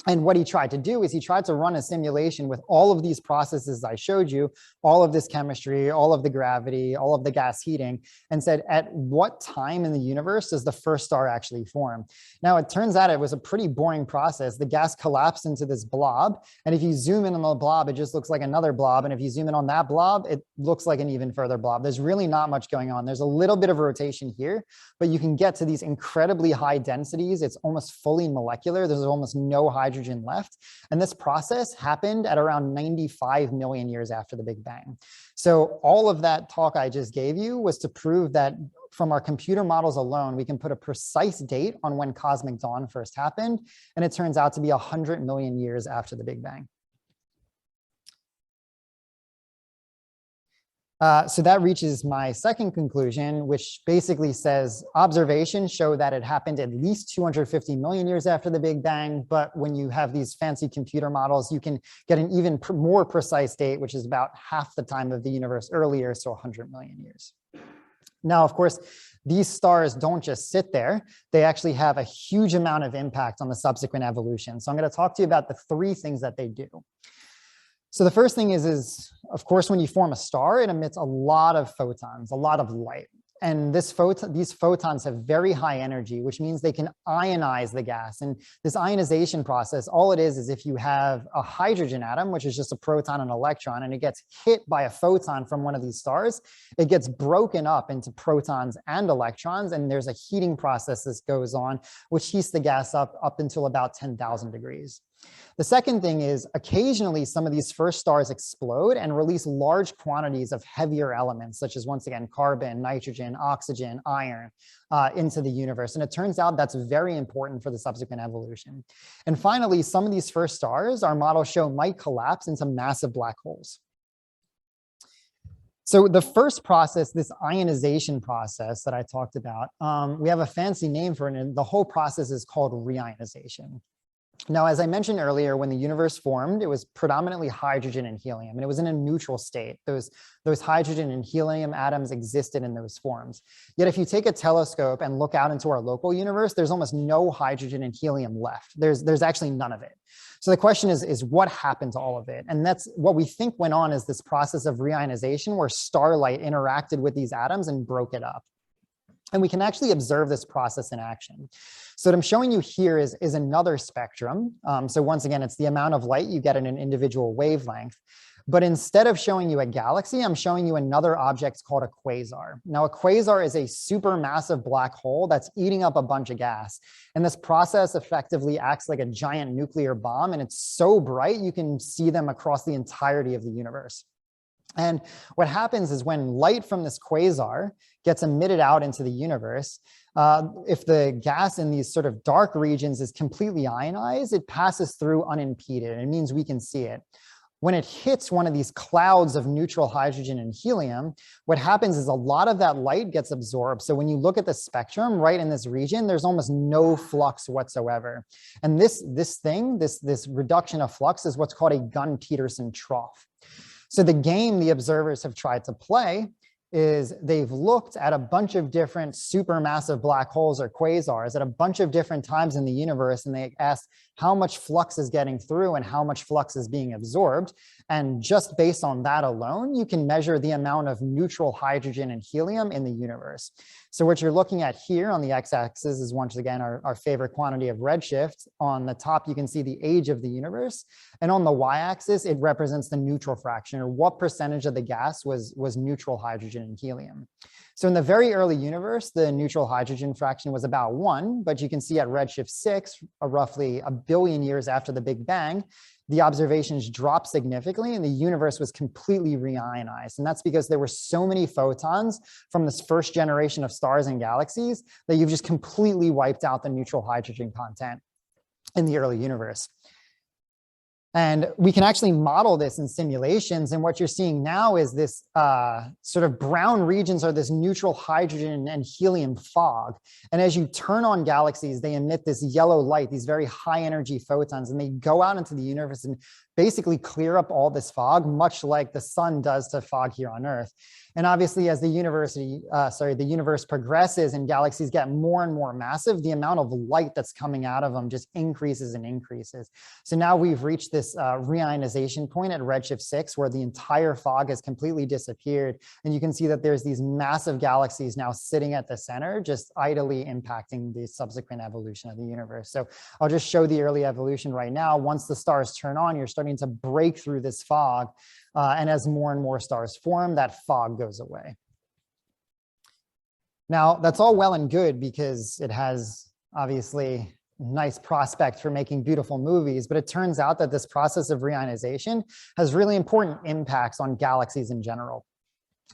And what he tried to do is he tried to run a simulation with all of these processes I showed you, all of this chemistry, all of the gravity, all of the gas heating, and said, at what time in the universe does the first star actually form? Now, it turns out it was a pretty boring process. The gas collapsed into this blob. And if you zoom in on the blob, it just looks like another blob. And if you zoom in on that blob, it looks like an even further blob. There's really not much going on. There's a little bit of rotation here, but you can get to these incredibly high densities. It's almost fully molecular. There's almost no hydrogen left. And this process happened at around 95 million years after the Big Bang. So all of that talk I just gave you was to prove that from our computer models alone, we can put a precise date on when cosmic dawn first happened. And it turns out to be 100 million years after the Big Bang. So that reaches my second conclusion, which basically says observations show that it happened at least 250 million years after the Big Bang. But when you have these fancy computer models, you can get an even more precise date, which is about half the time of the universe earlier, so 100 million years. Now, of course, these stars don't just sit there. They actually have a huge amount of impact on the subsequent evolution. So I'm going to talk to you about the 3 things that they do. So the first thing is, of course, when you form a star, it emits a lot of photons, a lot of light. And these photons have very high energy, which means they can ionize the gas. And this ionization process, all it is if you have a hydrogen atom, which is just a proton and electron, and it gets hit by a photon from one of these stars, it gets broken up into protons and electrons. And there's a heating process that goes on, which heats the gas up until about 10,000 degrees. The second thing is occasionally some of these first stars explode and release large quantities of heavier elements, such as, once again, carbon, nitrogen, oxygen, iron, into the universe. And it turns out that's very important for the subsequent evolution. And finally, some of these first stars, our models show, might collapse into massive black holes. So the first process, this ionization process that I talked about, we have a fancy name for it, and the whole process is called reionization. Now, as I mentioned earlier, when the universe formed, it was predominantly hydrogen and helium, and it was in a neutral state. Those hydrogen and helium atoms existed in those forms. Yet if you take a telescope and look out into our local universe, there's almost no hydrogen and helium left. There's actually none of it. So the question is what happened to all of it? And that's what we think went on, is this process of reionization where starlight interacted with these atoms and broke it up. And we can actually observe this process in action. So what I'm showing you here is another spectrum. So once again, it's the amount of light you get in an individual wavelength. But instead of showing you a galaxy, I'm showing you another object called a quasar. Now, a quasar is a supermassive black hole that's eating up a bunch of gas. And this process effectively acts like a giant nuclear bomb. And it's so bright, you can see them across the entirety of the universe. And what happens is when light from this quasar gets emitted out into the universe, if the gas in these sort of dark regions is completely ionized, it passes through unimpeded. It means we can see it. When it hits one of these clouds of neutral hydrogen and helium, what happens is a lot of that light gets absorbed. So when you look at the spectrum right in this region, there's almost no flux whatsoever. And this reduction of flux is what's called a Gunn-Peterson trough. So the game the observers have tried to play is they've looked at a bunch of different supermassive black holes or quasars at a bunch of different times in the universe, and they asked how much flux is getting through and how much flux is being absorbed. And just based on that alone, you can measure the amount of neutral hydrogen and helium in the universe. So what you're looking at here on the x-axis is, once again, our favorite quantity of redshift. On the top, you can see the age of the universe. And on the y-axis, it represents the neutral fraction, or what percentage of the gas was neutral hydrogen and helium. So in the very early universe, the neutral hydrogen fraction was about 1, but you can see at redshift 6, roughly a billion years after the Big Bang, the observations dropped significantly and the universe was completely reionized. And that's because there were so many photons from this first generation of stars and galaxies that you've just completely wiped out the neutral hydrogen content in the early universe. And we can actually model this in simulations. And what you're seeing now is this sort of brown regions are this neutral hydrogen and helium fog. And as you turn on galaxies, they emit this yellow light, these very high energy photons, and they go out into the universe and basically clear up all this fog, much like the sun does to fog here on Earth. And obviously, as the universe progresses and galaxies get more and more massive, the amount of light that's coming out of them just increases and increases. So now we've reached this reionization point at redshift 6, where the entire fog has completely disappeared. And you can see that there's these massive galaxies now sitting at the center, just idly impacting the subsequent evolution of the universe. So I'll just show the early evolution right now. Once the stars turn on, you're starting to break through this fog. And as more and more stars form, that fog goes away. Now, that's all well and good because it has obviously nice prospect for making beautiful movies, but it turns out that this process of reionization has really important impacts on galaxies in general.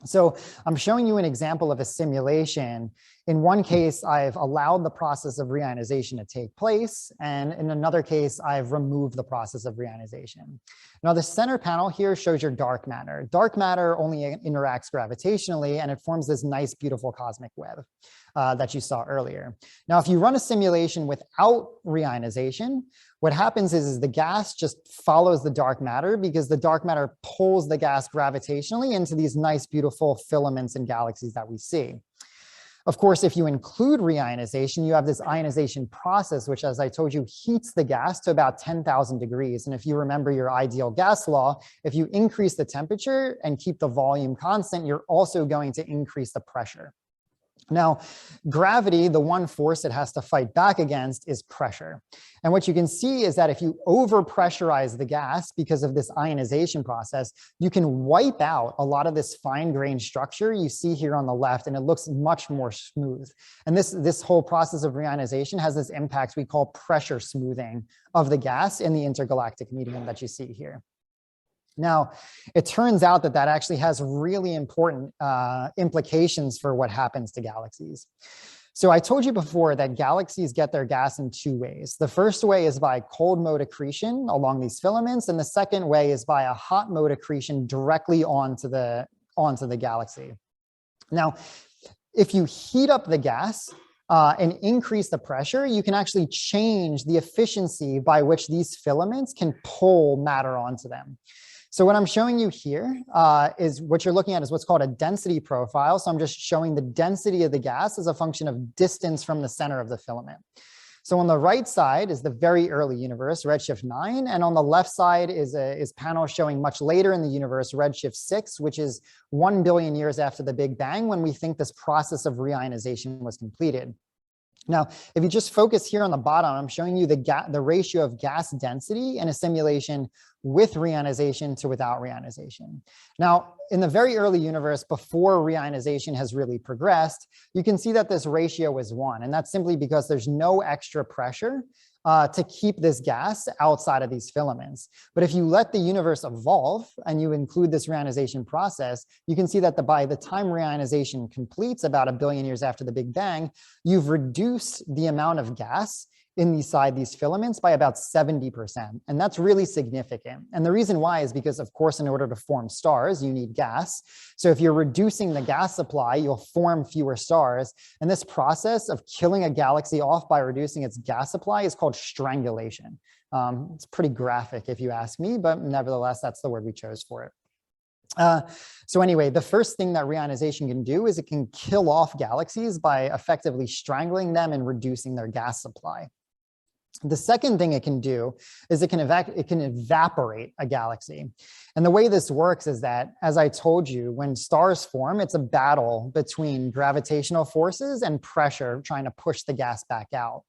So I'm showing you an example of a simulation. In one case, I've allowed the process of reionization to take place, and in another case, I've removed the process of reionization. Now, the center panel here shows your dark matter. Dark matter only interacts gravitationally, and it forms this nice, beautiful cosmic web that you saw earlier. Now, if you run a simulation without reionization, what happens is the gas just follows the dark matter because the dark matter pulls the gas gravitationally into these nice, beautiful filaments and galaxies that we see. Of course, if you include reionization, you have this ionization process, which, as I told you, heats the gas to about 10,000 degrees. And if you remember your ideal gas law, if you increase the temperature and keep the volume constant, you're also going to increase the pressure. Now, gravity, the one force it has to fight back against is pressure. And what you can see is that if you overpressurize the gas because of this ionization process, you can wipe out a lot of this fine-grained structure you see here on the left, and it looks much more smooth. And this whole process of reionization has this impact we call pressure smoothing of the gas in the intergalactic medium that you see here. Now, it turns out that that actually has really important implications for what happens to galaxies. So I told you before that galaxies get their gas in two ways. The first way is by cold mode accretion along these filaments, and the second way is by a hot mode accretion directly onto the galaxy. Now, if you heat up the gas and increase the pressure, you can actually change the efficiency by which these filaments can pull matter onto them. So what I'm showing you here is what you're looking at is what's called a density profile. So I'm just showing the density of the gas as a function of distance from the center of the filament. So on the right side is the very early universe, redshift 9, and on the left side is panel showing much later in the universe, redshift 6, which is 1 billion years after the Big Bang, when we think this process of reionization was completed. Now, if you just focus here on the bottom, I'm showing you the ratio of gas density in a simulation with reionization to without reionization. Now, in the very early universe, before reionization has really progressed, you can see that this ratio is 1. And that's simply because there's no extra pressure to keep this gas outside of these filaments. But if you let the universe evolve and you include this reionization process, you can see that by the time reionization completes, about 1 billion years after the Big Bang, you've reduced the amount of gas inside these filaments by about 70%. And that's really significant. And the reason why is because, of course, in order to form stars, you need gas. So if you're reducing the gas supply, you'll form fewer stars. And this process of killing a galaxy off by reducing its gas supply is called strangulation. It's pretty graphic if you ask me, but nevertheless, that's the word we chose for it. So anyway, the first thing that reionization can do is it can kill off galaxies by effectively strangling them and reducing their gas supply. The second thing it can do is it can evaporate a galaxy. And the way this works is that, as I told you, when stars form, it's a battle between gravitational forces and pressure trying to push the gas back out.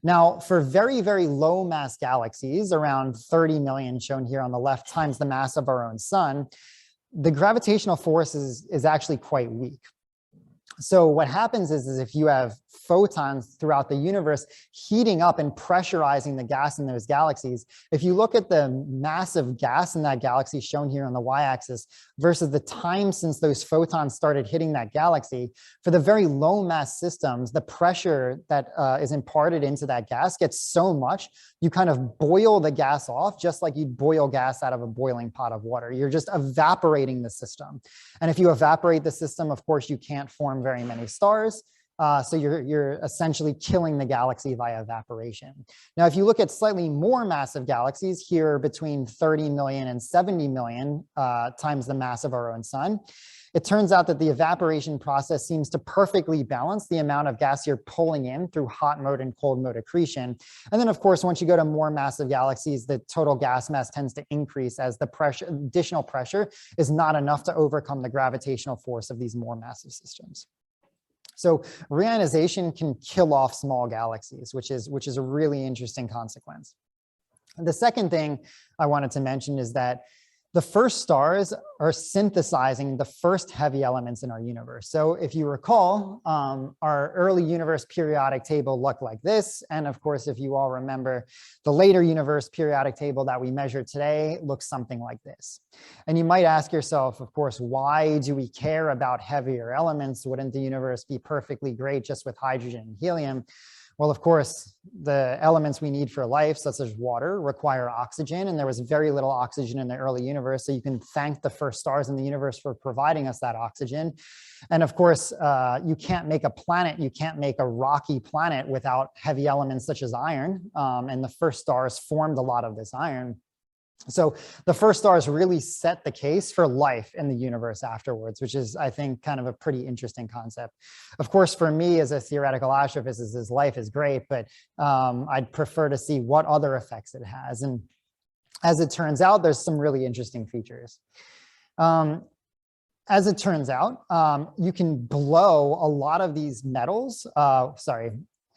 Now, for very, very low mass galaxies, around 30 million shown here on the left times the mass of our own sun, the gravitational force is actually quite weak. So what happens is if you have photons throughout the universe heating up and pressurizing the gas in those galaxies, if you look at the mass of gas in that galaxy shown here on the y-axis versus the time since those photons started hitting that galaxy, for the very low mass systems, the pressure that is imparted into that gas gets so much, you kind of boil the gas off just like you'd boil gas out of a boiling pot of water. You're just evaporating the system. And if you evaporate the system, of course, you can't form very many stars. So you're essentially killing the galaxy via evaporation. Now, if you look at slightly more massive galaxies here between 30 million and 70 million times the mass of our own sun, it turns out that the evaporation process seems to perfectly balance the amount of gas you're pulling in through hot mode and cold mode accretion. And then, of course, once you go to more massive galaxies, the total gas mass tends to increase as the additional pressure is not enough to overcome the gravitational force of these more massive systems. So reionization can kill off small galaxies, which is a really interesting consequence. The second thing I wanted to mention is that the first stars are synthesizing the first heavy elements in our universe. So if you recall, our early universe periodic table looked like this. And of course, if you all remember, the later universe periodic table that we measure today looks something like this. And you might ask yourself, of course, why do we care about heavier elements? Wouldn't the universe be perfectly great just with hydrogen and helium? Well, of course, the elements we need for life, such as water, require oxygen, and there was very little oxygen in the early universe. So you can thank the first stars in the universe for providing us that oxygen. And of course, you can't make a planet, you can't make a rocky planet without heavy elements such as iron. And the first stars formed a lot of this iron. So the first stars really set the case for life in the universe afterwards, which is, I think, kind of a pretty interesting concept. Of course, for me as a theoretical astrophysicist, life is great, but I'd prefer to see what other effects it has. And as it turns out, there's some really interesting features. As it turns out, you can blow a lot of these metals,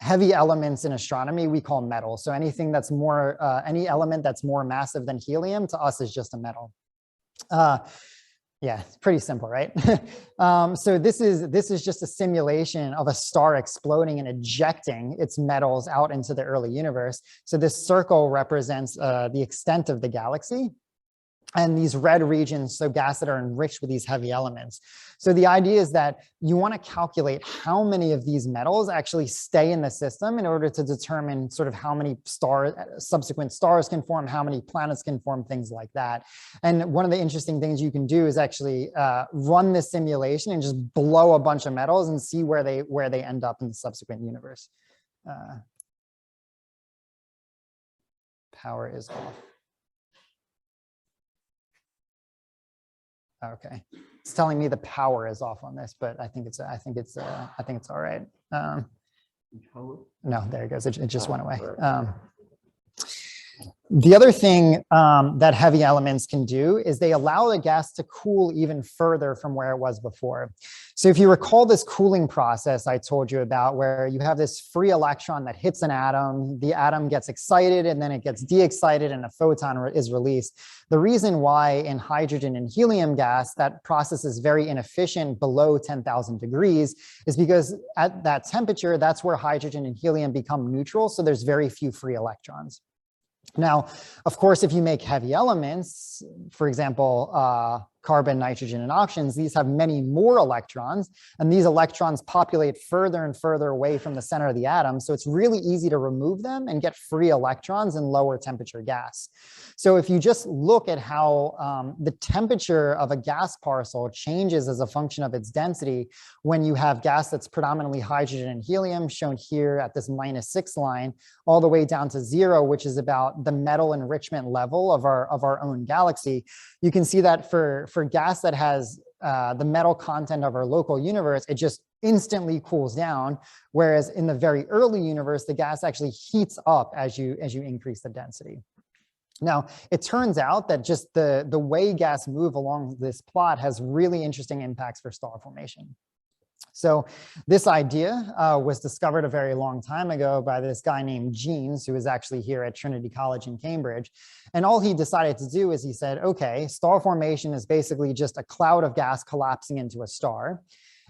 heavy elements in astronomy we call metals. So anything that's more, any element that's more massive than helium to us is just a metal. Yeah, it's pretty simple, right? So this is just a simulation of a star exploding and ejecting its metals out into the early universe. So this circle represents the extent of the galaxy. And these red regions, so gas that are enriched with these heavy elements. So the idea is that you want to calculate how many of these metals actually stay in the system in order to determine sort of how many subsequent stars can form, how many planets can form, things like that. And one of the interesting things you can do is actually run this simulation and just blow a bunch of metals and see where they end up in the subsequent universe. Power is off. Okay, it's telling me the power is off on this, but I think it's all right. No, there it goes. It just went away. The other thing that heavy elements can do is they allow the gas to cool even further from where it was before. So if you recall this cooling process I told you about, where you have this free electron that hits an atom, the atom gets excited and then it gets de-excited and a photon is released. The reason why in hydrogen and helium gas that process is very inefficient below 10,000 degrees is because at that temperature, that's where hydrogen and helium become neutral. So there's very few free electrons. Now, of course, if you make heavy elements, for example, carbon, nitrogen, and oxygen, these have many more electrons, and these electrons populate further and further away from the center of the atom. So it's really easy to remove them and get free electrons in lower temperature gas. So if you just look at how the temperature of a gas parcel changes as a function of its density when you have gas that's predominantly hydrogen and helium, shown here at this -6 line, all the way down to 0, which is about the metal enrichment level of our own galaxy, you can see that for gas that has the metal content of our local universe, it just instantly cools down. Whereas in the very early universe, the gas actually heats up as you increase the density. Now, it turns out that just the way gas move along this plot has really interesting impacts for star formation. So this idea was discovered a very long time ago by this guy named Jeans, who was actually here at Trinity College in Cambridge. And all he decided to do is he said, okay, star formation is basically just a cloud of gas collapsing into a star.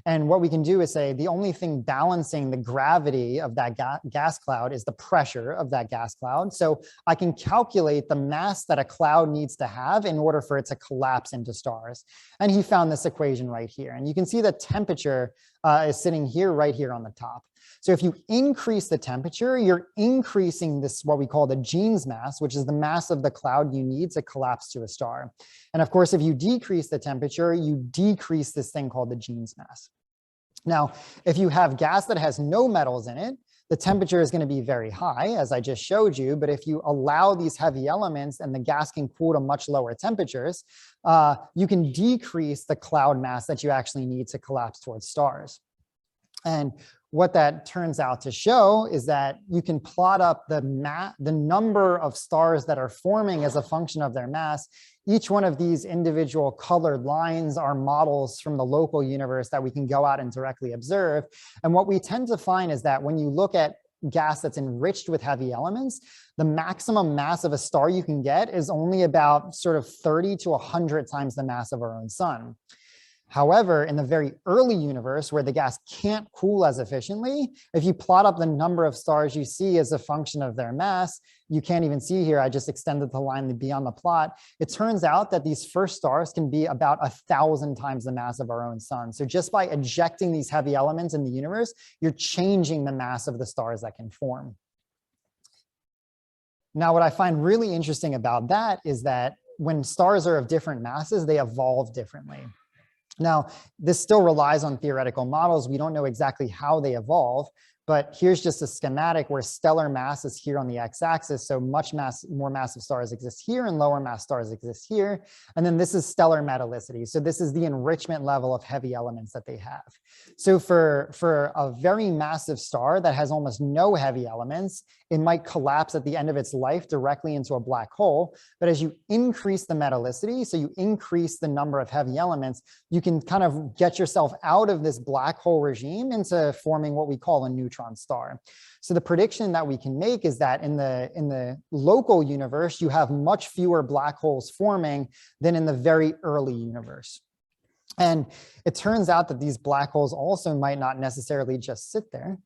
And what we can do is say the only thing balancing the gravity of that gas cloud is the pressure of that gas cloud. So I can calculate the mass that a cloud needs to have in order for it to collapse into stars. And he found this equation right here. And you can see the temperature is sitting here, right here on the top. So if you increase the temperature, you're increasing this, what we call the Jeans mass, which is the mass of the cloud you need to collapse to a star. And of course, if you decrease the temperature, you decrease this thing called the Jeans mass. Now, if you have gas that has no metals in it, the temperature is going to be very high, as I just showed you. But if you allow these heavy elements and the gas can cool to much lower temperatures, you can decrease the cloud mass that you actually need to collapse towards stars. And what that turns out to show is that you can plot up the number of stars that are forming as a function of their mass. Each one of these individual colored lines are models from the local universe that we can go out and directly observe. And what we tend to find is that when you look at gas that's enriched with heavy elements, the maximum mass of a star you can get is only about sort of 30 to 100 times the mass of our own sun. However, in the very early universe where the gas can't cool as efficiently, if you plot up the number of stars you see as a function of their mass, you can't even see here, I just extended the line beyond the plot. It turns out that these first stars can be about 1,000 times the mass of our own sun. So just by ejecting these heavy elements in the universe, you're changing the mass of the stars that can form. Now, what I find really interesting about that is that when stars are of different masses, they evolve differently. Now, this still relies on theoretical models. We don't know exactly how they evolve, but here's just a schematic where stellar mass is here on the x-axis. So more massive stars exist here and lower mass stars exist here. And then this is stellar metallicity. So this is the enrichment level of heavy elements that they have. So for a very massive star that has almost no heavy elements, it might collapse at the end of its life directly into a black hole. But as you increase the metallicity, so you increase the number of heavy elements, you can kind of get yourself out of this black hole regime into forming what we call a neutron star. So the prediction that we can make is that in the local universe, you have much fewer black holes forming than in the very early universe. And it turns out that these black holes also might not necessarily just sit there.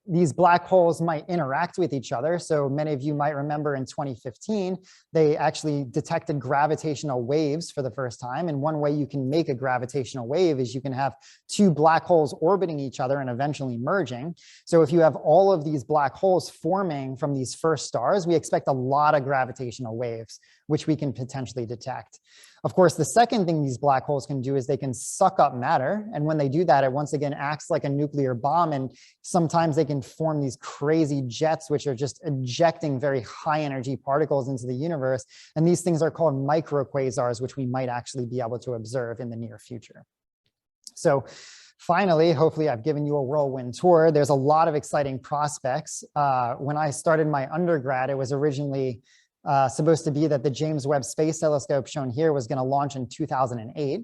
These black holes might interact with each other. So many of you might remember in 2015, they actually detected gravitational waves for the first time. And one way you can make a gravitational wave is you can have two black holes orbiting each other and eventually merging. So if you have all of these black holes forming from these first stars, we expect a lot of gravitational waves, which we can potentially detect. Of course, the second thing these black holes can do is they can suck up matter. And when they do that, it once again acts like a nuclear bomb. And sometimes they can form these crazy jets, which are just ejecting very high energy particles into the universe. And these things are called microquasars, which we might actually be able to observe in the near future. So finally, hopefully I've given you a whirlwind tour. There's a lot of exciting prospects. When I started my undergrad, it was originally supposed to be that the James Webb Space Telescope shown here was going to launch in 2008.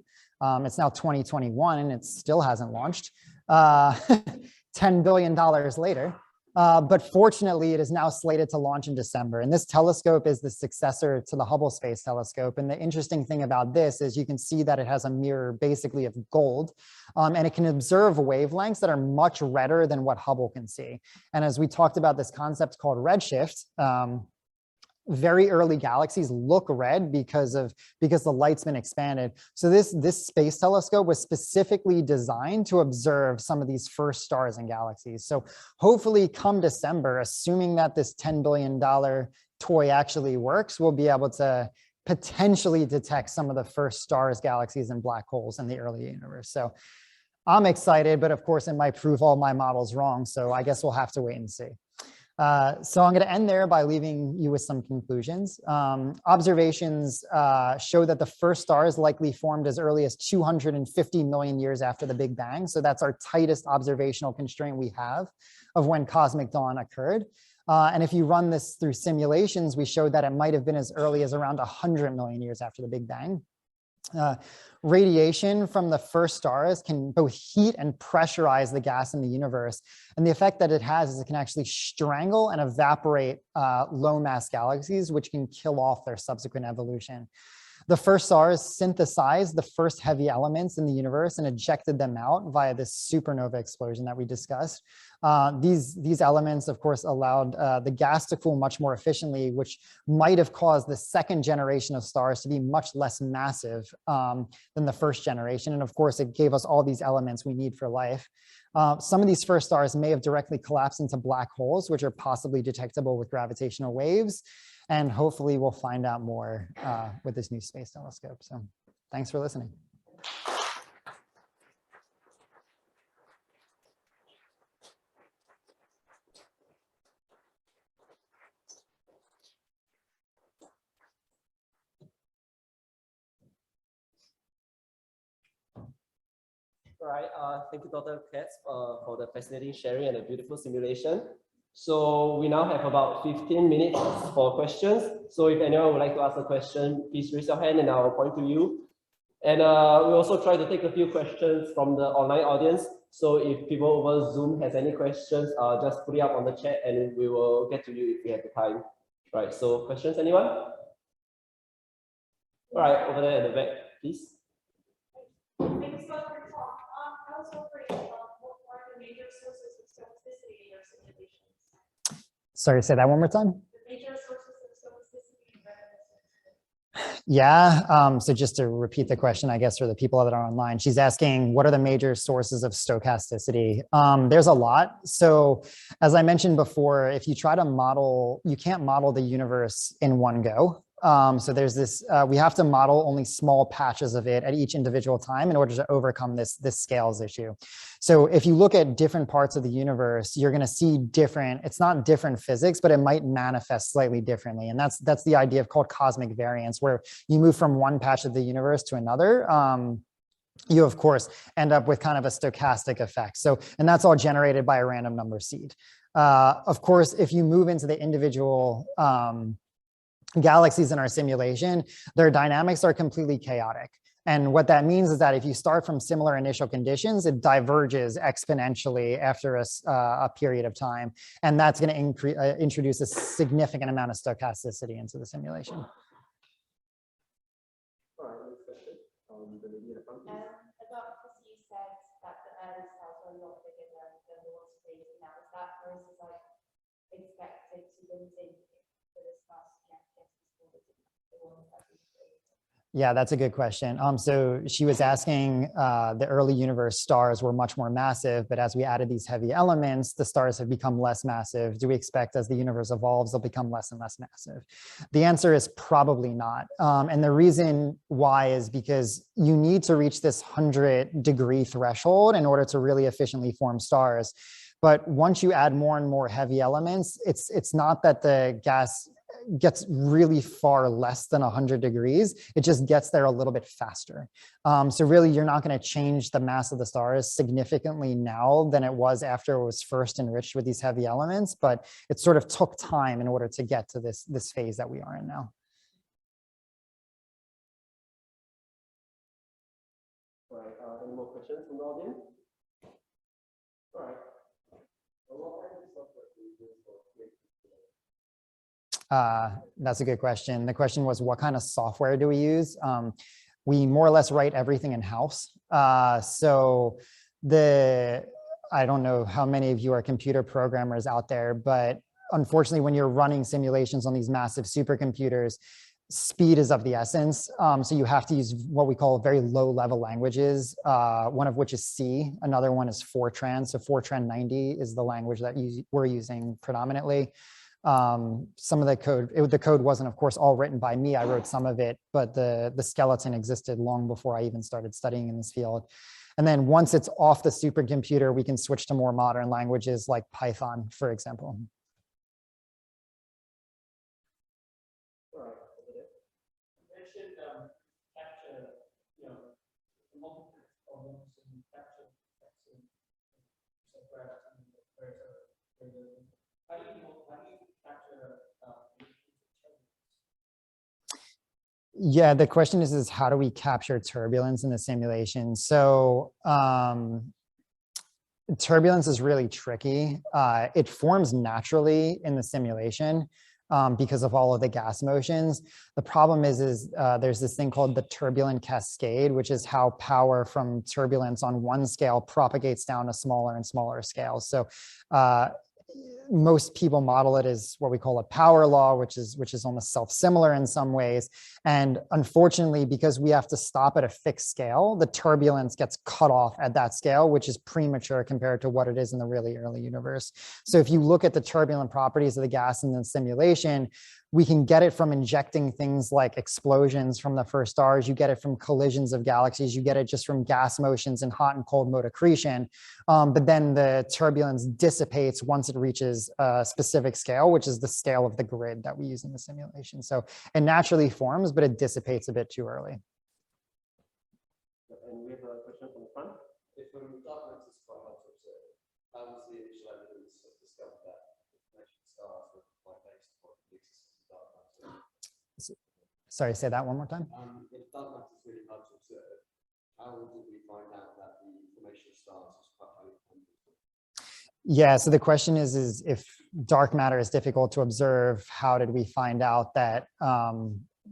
It's now 2021 and it still hasn't launched. $10 billion later. But fortunately, it is now slated to launch in December. And this telescope is the successor to the Hubble Space Telescope. And the interesting thing about this is you can see that it has a mirror basically of gold. And it can observe wavelengths that are much redder than what Hubble can see. And as we talked about this concept called redshift, very early galaxies look red because the light's been expanded. So this space telescope was specifically designed to observe some of these first stars and galaxies. So hopefully come December, assuming that this $10 billion toy actually works, we'll be able to potentially detect some of the first stars, galaxies, and black holes in the early universe. So I'm excited, but of course it might prove all my models wrong. So I guess we'll have to wait and see. So I'm going to end there by leaving you with some conclusions. Observations show that the first stars likely formed as early as 250 million years after the Big Bang. So that's our tightest observational constraint we have of when cosmic dawn occurred. And if you run this through simulations, we showed that it might have been as early as around 100 million years after the Big Bang. Radiation from the first stars can both heat and pressurize the gas in the universe. And the effect that it has is it can actually strangle and evaporate low mass galaxies, which can kill off their subsequent evolution. The first stars synthesized the first heavy elements in the universe and ejected them out via this supernova explosion that we discussed. These elements, of course, allowed the gas to cool much more efficiently, which might have caused the second generation of stars to be much less massive than the first generation. And of course, it gave us all these elements we need for life. Some of these first stars may have directly collapsed into black holes, which are possibly detectable with gravitational waves. And hopefully we'll find out more with this new space telescope. So thanks for listening. All right, thank you, Dr. Katz, for the fascinating sharing and a beautiful simulation. So we now have about 15 minutes for questions. So if anyone would like to ask a question, please raise your hand and I'll point to you. And we also try to take a few questions from the online audience. So if people over Zoom has any questions, just put it up on the chat and we will get to you if we have the time. Right, so questions, anyone? All right, over there at the back, please. Thanks so much for your talk. I was wondering what are the major sources of stochasticity in your simulations? Sorry, say that one more time. The major sources of stochasticity in Reionization. Yeah, so just to repeat the question, I guess, for the people that are online, she's asking, what are the major sources of stochasticity? There's a lot. So as I mentioned before, if you try to model, you can't model the universe in one go. So there's this, we have to model only small patches of it at each individual time in order to overcome this scales issue. So if you look at different parts of the universe, you're going to see different, it's not different physics, but it might manifest slightly differently. And that's the idea of called cosmic variance, where you move from one patch of the universe to another. You, of course, end up with kind of a stochastic effect. So, and that's all generated by a random number seed. Of course, if you move into the individual galaxies in our simulation, their dynamics are completely chaotic. And what that means is that if you start from similar initial conditions, it diverges exponentially after a period of time. And that's going to introduce a significant amount of stochasticity into the simulation. All right, next question. The lady at the front, please. About because you said that the early cells were a lot bigger than the ones created now. Is that process like expected to continue for this past Yeah, that's a good question. So she was asking, the early universe stars were much more massive, but as we added these heavy elements, the stars have become less massive. Do we expect as the universe evolves, they'll become less and less massive? The answer is probably not. And the reason why is because you need to reach this 100-degree threshold in order to really efficiently form stars. But once you add more and more heavy elements, it's not that the gas gets really far less than 100 degrees. It just gets there a little bit faster. So really, you're not going to change the mass of the stars significantly now than it was after it was first enriched with these heavy elements. But it sort of took time in order to get to this phase that we are in now. All right, any more questions from the audience? All right. That's a good question. The question was, what kind of software do we use? We more or less write everything in-house. So I don't know how many of you are computer programmers out there, but unfortunately, when you're running simulations on these massive supercomputers, speed is of the essence. So you have to use what we call very low-level languages, one of which is C. Another one is Fortran. So Fortran 90 is the language that we're using predominantly. Some of the code wasn't, of course, all written by me. I wrote some of it, but the skeleton existed long before I even started studying in this field. And then once it's off the supercomputer, we can switch to more modern languages like Python, for example. Yeah, the question is how do we capture turbulence in the simulation? So turbulence is really tricky. It forms naturally in the simulation. because of all of the gas motions. The problem is there's this thing called the turbulent cascade, which is how power from turbulence on one scale propagates down to smaller and smaller scales. So most people model it as what we call a power law, which is almost self-similar in some ways. And unfortunately, because we have to stop at a fixed scale, the turbulence gets cut off at that scale, which is premature compared to what it is in the really early universe. So if you look at the turbulent properties of the gas in the simulation, we can get it from injecting things like explosions from the first stars. You get it from collisions of galaxies. You get it just from gas motions and hot and cold mode accretion. But then the turbulence dissipates once it reaches a specific scale, which is the scale of the grid that we use in the simulation. So it naturally forms, but it dissipates a bit too early. And we have a question from the front. If dark matter is quite hard to observe, how was the initial evidence of discovered that information stars were quite based upon the existence of dark matter? Sorry, say that one more time. If dark matter is really hard to observe, how did we find out that the information of stars was quite highly dependent? Yeah, so the question is if dark matter is difficult to observe, how did we find out that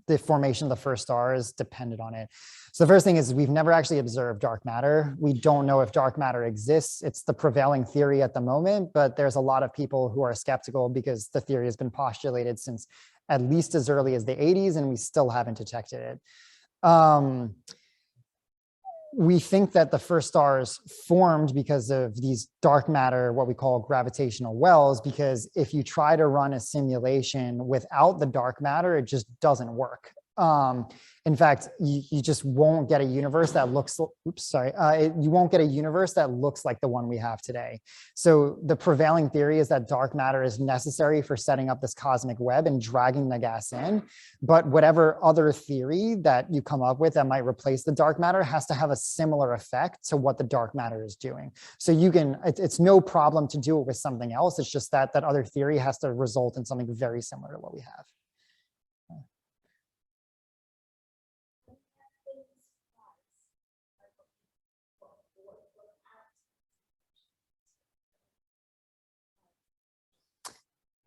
the formation of the first stars depended on it? So the first thing is we've never actually observed dark matter. We don't know if dark matter exists. It's the prevailing theory at the moment, but there's a lot of people who are skeptical because the theory has been postulated since at least as early as the 80s, and we still haven't detected it. We think that the first stars formed because of these dark matter, what we call gravitational wells, because if you try to run a simulation without the dark matter, it just doesn't work. In fact, you just won't get a universe that looks, you won't get a universe that looks like the one we have today. So the prevailing theory is that dark matter is necessary for setting up this cosmic web and dragging the gas in. But whatever other theory that you come up with that might replace the dark matter has to have a similar effect to what the dark matter is doing. So you can, it's no problem to do it with something else. It's just that that other theory has to result in something very similar to what we have.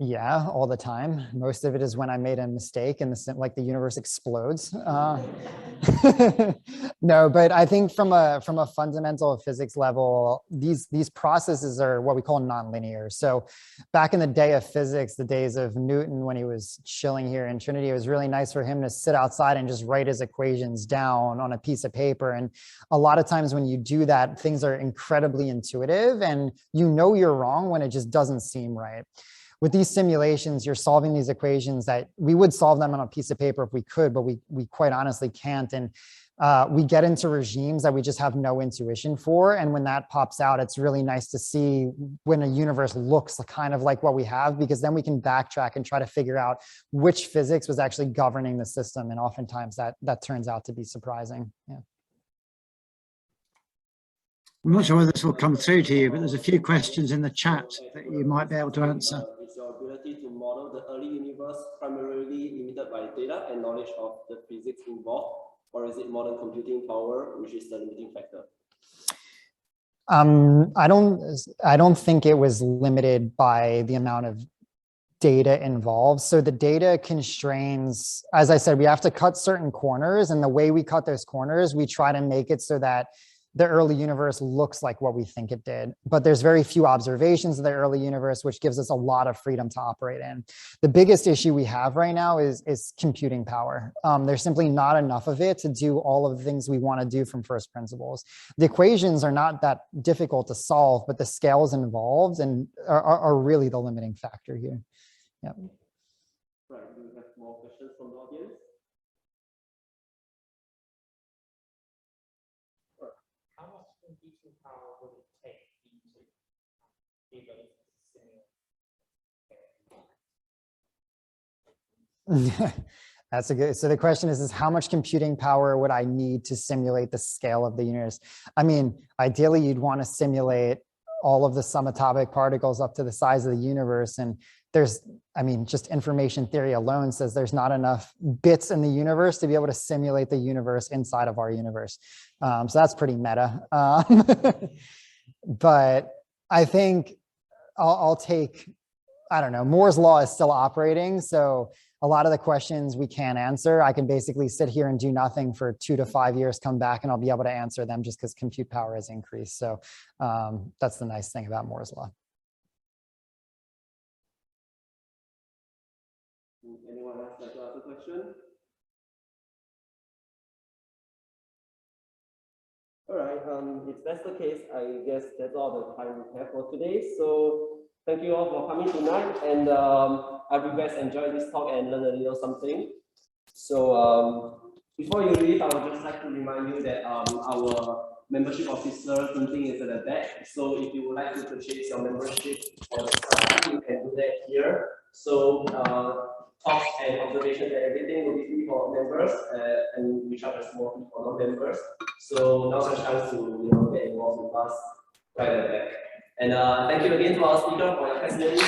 Yeah, all the time. Most of it is when I made a mistake and the universe explodes. No, but I think from a fundamental physics level, these processes are what we call nonlinear. So back in the day of physics, the days of Newton, when he was chilling here in Trinity, it was really nice for him to sit outside and just write his equations down on a piece of paper. And a lot of times when you do that, things are incredibly intuitive and you know you're wrong when it just doesn't seem right. With these simulations, you're solving these equations that we would solve them on a piece of paper if we could, but we quite honestly can't. And we get into regimes that we just have no intuition for. And when that pops out, it's really nice to see when a universe looks kind of like what we have, because then we can backtrack and try to figure out which physics was actually governing the system. And oftentimes that turns out to be surprising. Yeah. I'm not sure whether this will come through to you, but there's a few questions in the chat that you might be able to answer. Is your ability to model the early universe primarily limited by data and knowledge of the physics involved, or is it modern computing power, which is the limiting factor? I don't think it was limited by the amount of data involved. So the data constrains, as I said, we have to cut certain corners, and the way we cut those corners, we try to make it so that the early universe looks like what we think it did. But there's very few observations of the early universe, which gives us a lot of freedom to operate in. The biggest issue we have right now is computing power. There's simply not enough of it to do all of the things we want to do from first principles. The equations are not that difficult to solve, but the scales involved and are really the limiting factor here. Yeah. Right, do we have more questions from the audience? How much computing power would it take for you to be able to simulate? That's a good, so the question is how much computing power would I need to simulate the scale of the universe? I mean, ideally you'd want to simulate all of the subatomic particles up to the size of the universe. And there's, I mean, just information theory alone says there's not enough bits in the universe to be able to simulate the universe inside of our universe. So that's pretty meta. But I think I'll take I don't know, Moore's law is still operating. So a lot of the questions we can't answer, I can basically sit here and do nothing for 2 to 5 years, come back and I'll be able to answer them just because compute power has increased. So that's the nice thing about Moore's law. Anyone else like to ask a question? All right, if that's the case, I guess that's all the time we have for today. So thank you all for coming tonight, and I hope you guys enjoyed this talk and learned a little something. So before you leave, I would just like to remind you that our membership officer printing is at the back. So if you would like to purchase your membership for the society, you can do that here. So talks and observations and everything will be free for members, and we charge a small fee for non-members. So now's a chance to get involved with us right at the back. And thank you again to our speaker for your testimony.